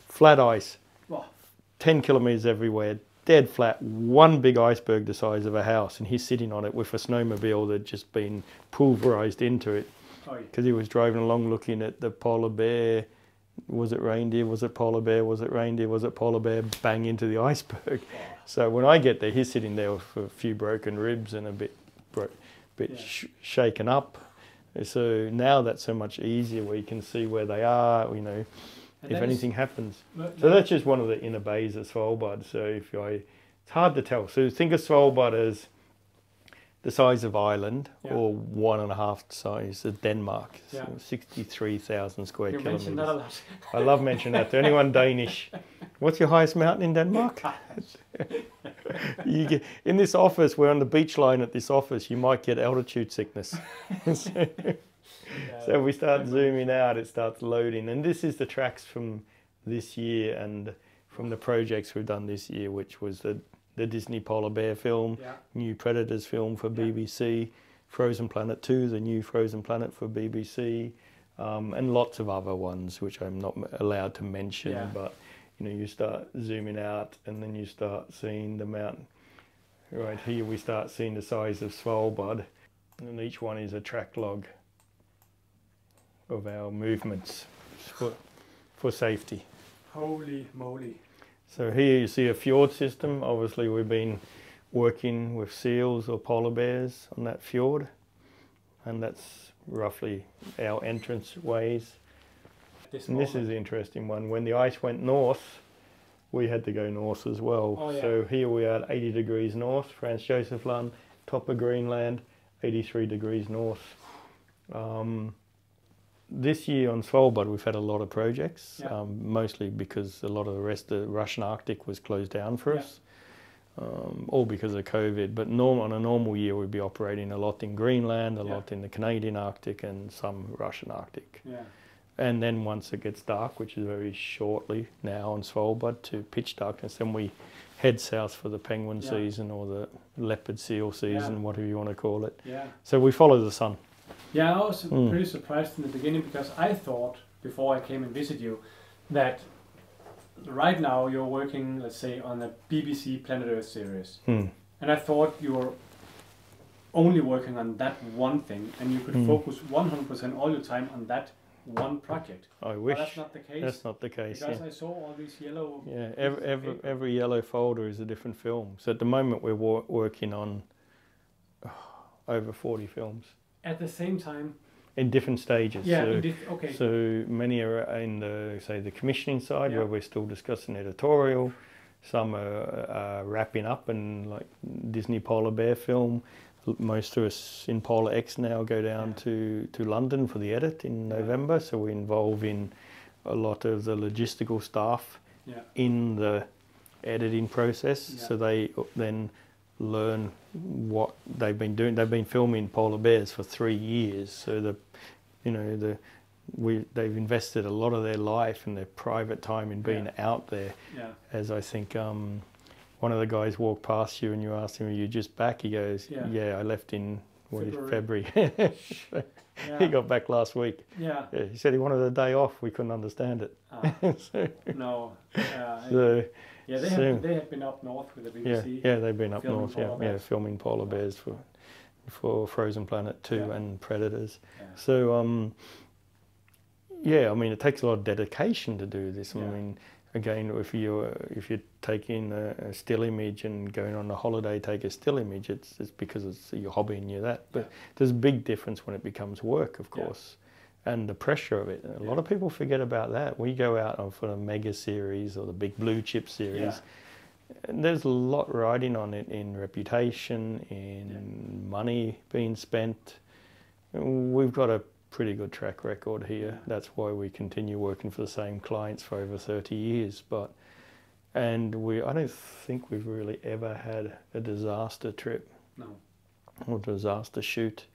flat ice, 10 kilometres everywhere, dead flat, one big iceberg the size of a house, and he's sitting on it with a snowmobile that had just been pulverised into it, because he was driving along looking at the polar bear. Was it reindeer? Was it polar bear? Was it reindeer? Was it polar bear? Bang into the iceberg. So when I get there, he's sitting there with a few broken ribs and a bit shaken up. So now that's so much easier. We can see where they are, you know, and if anything happens. So that's just one of the inner bays of Svalbard. So it's hard to tell. So think of Svalbard as the size of Ireland, or 1.5 the size of Denmark, so 63,000 square kilometres. That a lot. I love mentioning that to anyone Danish. What's your highest mountain in Denmark? In this office, we're on the beach line at this office, you might get altitude sickness. So if we start zooming out, it starts loading. And this is the tracks from this year and from the projects we've done this year, which was the Disney Polar Bear film, new Predators film for BBC, Frozen Planet 2, the new Frozen Planet for BBC, and lots of other ones which I'm not allowed to mention, but you know, you start zooming out and then you start seeing the mountain. Right here we start seeing the size of Svalbard, and each one is a track log of our movements for safety. Holy moly. So here you see a fjord system. Obviously we've been working with seals or polar bears on that fjord, and that's roughly our entrance ways. And this is the interesting one. When the ice went north, we had to go north as well. So here we are at 80 degrees north, Franz Josef Land, top of Greenland, 83 degrees north. This year on Svalbard we've had a lot of projects, mostly because a lot of the rest of the Russian Arctic was closed down for us, all because of COVID. But on a normal year we'd be operating a lot in Greenland, a lot in the Canadian Arctic, and some Russian Arctic. And then once it gets dark, which is very shortly now on Svalbard, to pitch darkness, then we head south for the penguin season, or the leopard seal season, whatever you want to call it. So we follow the sun. Yeah, I was pretty surprised in the beginning, because I thought, before I came and visited you, that right now you're working, let's say, on a BBC Planet Earth series. And I thought you were only working on that one thing, and you could focus 100% all your time on that one project. I wish. But that's not the case. That's not the case. Because I saw all these yellow. Yeah, every yellow folder is a different film. So at the moment we're working on over 40 films. At the same time? In different stages. Yeah, so many are in the, say, the commissioning side, where we're still discussing editorial. some are wrapping up, and like Disney polar bear film. Most of us in PolarX now go down to London for the edit in November, so we involve in a lot of the logistical staff in the editing process, so they then learn what they've been doing. They've been filming polar bears for 3 years, so they've invested a lot of their life and their private time in being out there. As I think one of the guys walked past you and you asked him, "Are you just back?" He goes, "Yeah, I left in February." He got back last week. He said he wanted a day off. We couldn't understand it. No. They have been up north with the BBC. Yeah, they've been up north. Filming polar bears for Frozen Planet 2 and Predators. So I mean, it takes a lot of dedication to do this. I mean, again, if you're taking a still image and going on a holiday, take a still image, it's because it's your hobby and you're that. But there's a big difference when it becomes work, of course, and the pressure of it. A lot of people forget about that. We go out for a mega series or the big blue chip series, and there's a lot riding on it in reputation, in money being spent. We've got a pretty good track record here. That's why we continue working for the same clients for over 30 years. I don't think we've really ever had a disaster trip or disaster shoot,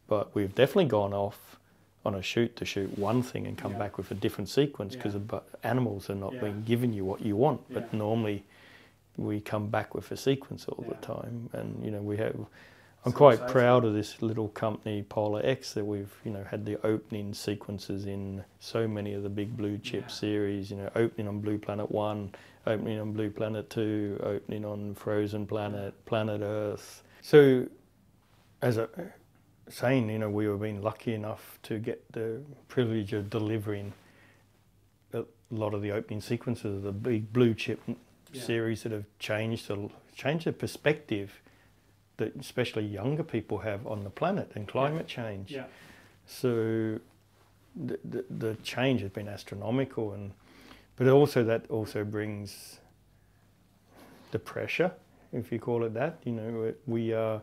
but we've definitely gone off on a shoot to shoot one thing and come back with a different sequence because animals are not being given you what you want. But normally we come back with a sequence all the time, and we have. I'm quite proud of this little company, PolarX, that we've had the opening sequences in so many of the big blue chip series. Opening on Blue Planet 1, opening on Blue Planet 2, opening on Frozen Planet, Planet Earth. So, as a saying, we were being lucky enough to get the privilege of delivering a lot of the opening sequences of the big blue chip series that have changed the perspective that especially younger people have on the planet and climate change. So the change has been astronomical, but also that also brings the pressure, if you call it that. We are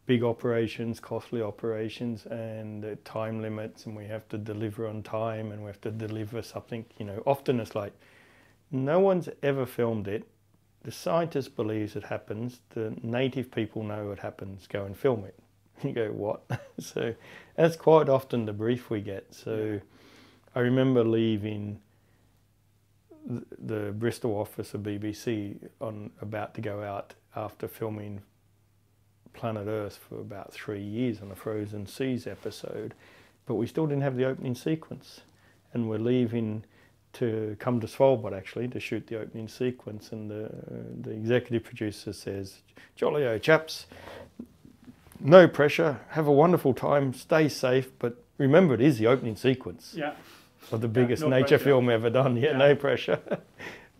big operations, costly operations, and time limits, and we have to deliver on time, and we have to deliver something. Often it's like no one's ever filmed it. The scientist believes it happens. The native people know it happens. Go and film it. You go, what? So that's quite often the brief we get. So I remember leaving the Bristol office of BBC about to go out after filming Planet Earth for about 3 years on a Frozen Seas episode, but we still didn't have the opening sequence, and we're leaving to come to Svalbard actually to shoot the opening sequence, and the executive producer says, "Jolly-o chaps, no pressure, have a wonderful time, stay safe, but remember it is the opening sequence of the biggest nature film ever done. No pressure."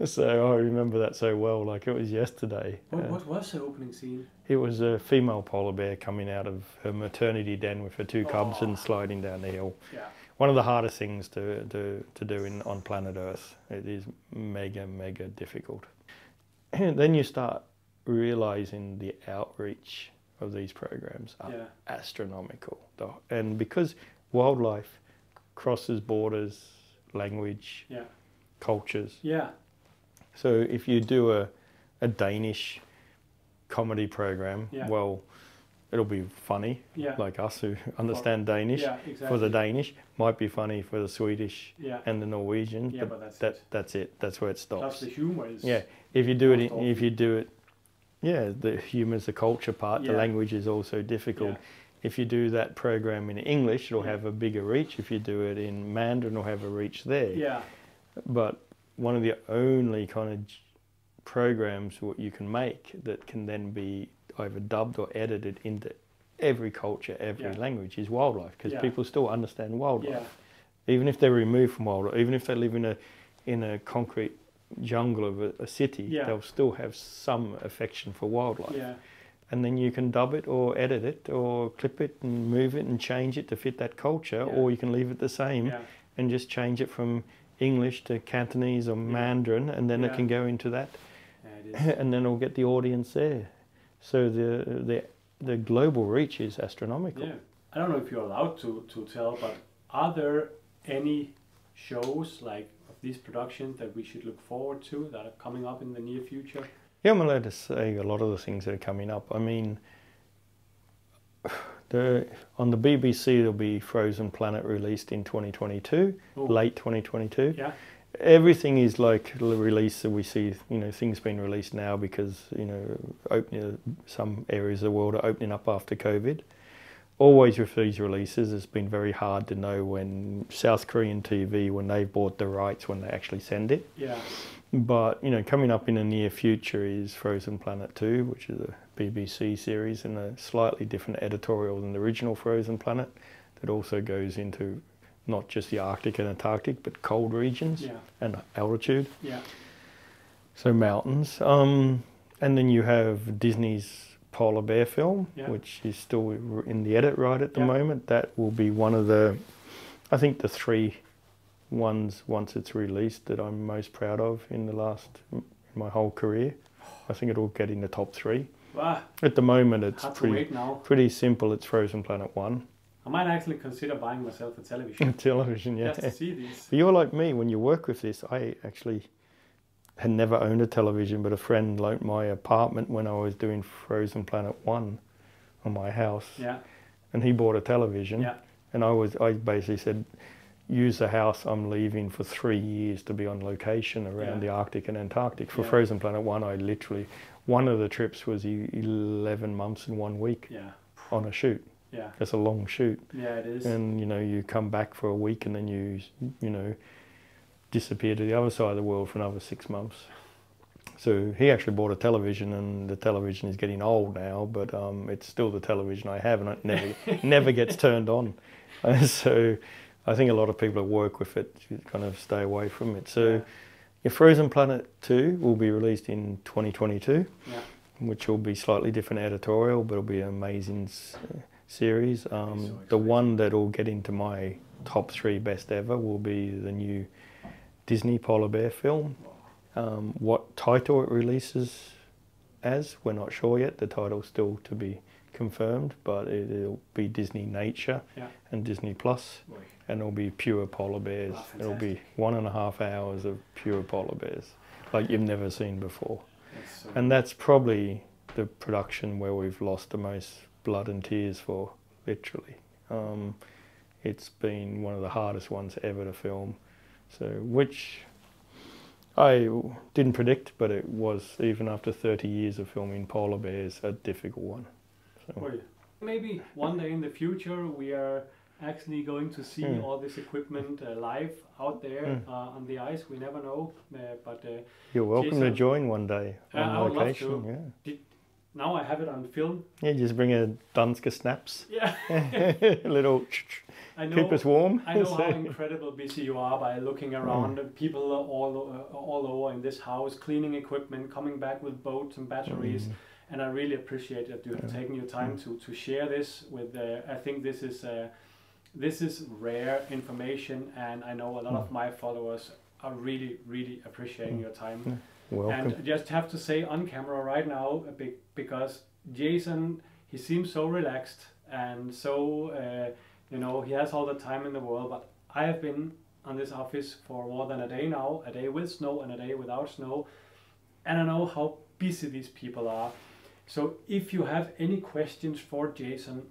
So I remember that so well, like it was yesterday. What was the opening scene? It was a female polar bear coming out of her maternity den with her 2 cubs and sliding down the hill. One of the hardest things to do on planet Earth. It is mega, mega difficult. And then you start realizing the outreach of these programs are astronomical. And because wildlife crosses borders, language, cultures. So if you do a Danish comedy program, well, it'll be funny, like us who understand Danish. For the Danish, might be funny for the Swedish and the Norwegian, but that's it. That's where it stops. Plus the humor is. If you do it, the humor is the culture part. The language is also difficult. If you do that program in English, it'll have a bigger reach. If you do it in Mandarin, it'll have a reach there. But one of the only kind of programs what you can make that can then be either dubbed or edited into every culture, every language is wildlife, because people still understand wildlife. Even if they're removed from wildlife, even if they live in a concrete jungle of a city, they'll still have some affection for wildlife. And then you can dub it or edit it or clip it and move it and change it to fit that culture, or you can leave it the same and just change it from English to Cantonese or Mandarin, and then it can go into that. it is. and then it'll get the audience there. So the global reach is astronomical. Yeah. I don't know if you're allowed to tell, but are there any shows like of these productions that we should look forward to that are coming up in the near future? Yeah, I'm allowed to say a lot of the things that are coming up. I mean, on the BBC there'll be Frozen Planet released in 2022, late 2022. Yeah. Everything is like the release that we see, things being released now because, some areas of the world are opening up after COVID. Always with these releases, it's been very hard to know when South Korean TV, when they've bought the rights, when they actually send it. Yeah. But, coming up in the near future is Frozen Planet 2, which is a BBC series and a slightly different editorial than the original Frozen Planet that also goes into not just the Arctic and Antarctic, but cold regions and altitude. Yeah. So mountains. And then you have Disney's Polar Bear film, which is still in the edit right at the moment. That will be one of the 3 ones once it's released that I'm most proud of in my whole career. I think it'll get in the top 3. Wow. At the moment it's pretty simple. It's Frozen Planet 1. I might actually consider buying myself a television. Television, yeah. Just to see these. But you're like me, when you work with this, I actually had never owned a television, but a friend loaned my apartment when I was doing Frozen Planet 1 on my house. Yeah. And he bought a television. Yeah. And I basically said, use the house, I'm leaving for 3 years to be on location around the Arctic and Antarctic. For Frozen Planet 1, I literally, one of the trips was 11 months and 1 week on a shoot. Yeah. It's a long shoot. Yeah, it is. And, you come back for a week and then you disappear to the other side of the world for another 6 months. So he actually bought a television, and the television is getting old now, but it's still the television I have, and it never gets turned on. So I think a lot of people that work with it kind of stay away from it. So Frozen Planet 2 will be released in 2022, which will be slightly different editorial, but it'll be an amazing series. The one that will get into my top 3 best ever will be the new Disney Polar Bear film. What title it releases as, we're not sure yet. The title's still to be confirmed, but it'll be Disney Nature and Disney Plus, and it'll be pure polar bears. It'll be 1.5 hours of pure polar bears, like you've never seen before. And that's probably the production where we've lost the most blood and tears for, literally. It's been one of the hardest ones ever to film. So, which I didn't predict, but it was, even after 30 years of filming polar bears, a difficult one. So. Maybe one day in the future we are actually going to see all this equipment live out there on the ice. We never know. But you're welcome to join one day on location. I would love to. Now I have it on film. Yeah, just bring a Danske snaps. Yeah. A little. Keep us warm. I know how incredible busy you are by looking around. People all over in this house, cleaning equipment, coming back with boats and batteries. And I really appreciate that you have taken your time to share this with. I think this is rare information, and I know a lot of my followers are really appreciating your time. Welcome. And I just have to say on camera right now, because Jason, he seems so relaxed and so, he has all the time in the world, but I have been on this office for more than a day now, a day with snow and a day without snow, and I know how busy these people are. So if you have any questions for Jason,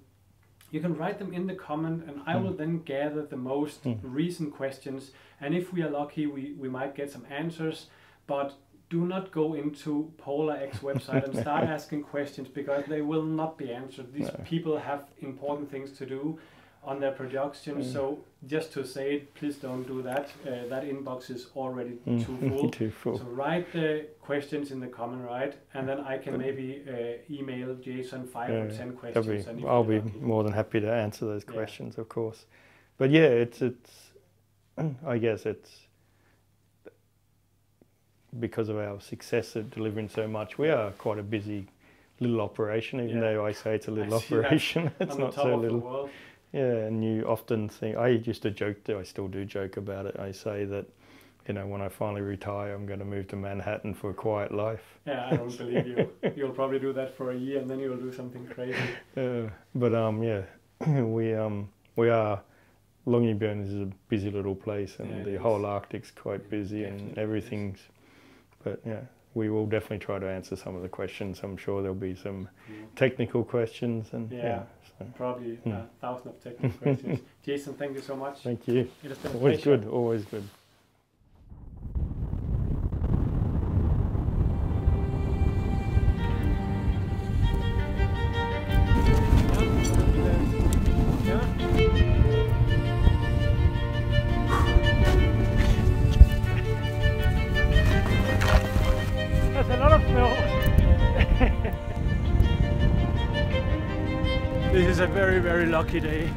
you can write them in the comment, and I will then gather the most recent questions, and if we are lucky, we might get some answers. But do not go into PolarX website and start asking questions, because they will not be answered. These people have important things to do on their production, so just to say it, please don't do that. That inbox is already too full. So write the questions in the comment, right? And then I can maybe email Jason 5 or 10 questions. I'll be more than happy to answer those questions, of course. But yeah, it's I guess it's because of our success at delivering so much. We are quite a busy little operation, even though I say it's a little operation. It's not so little. Yeah, and you often think, I used to joke, I still do joke about it, I say that you know, when I finally retire, I'm going to move to Manhattan for a quiet life. Yeah, I don't believe you. You'll probably do that for a year and then you'll do something crazy. But yeah, we are. Longyearbyen is a busy little place, and the whole Arctic's quite busy, and everything's. But yeah, we will definitely try to answer some of the questions. I'm sure there'll be some technical questions, and so. Probably 1,000 of technical questions. Jason, thank you so much. Thank you. It has been a always pleasure. Good. Always good. There's a lot of snow. This is a very, very lucky day.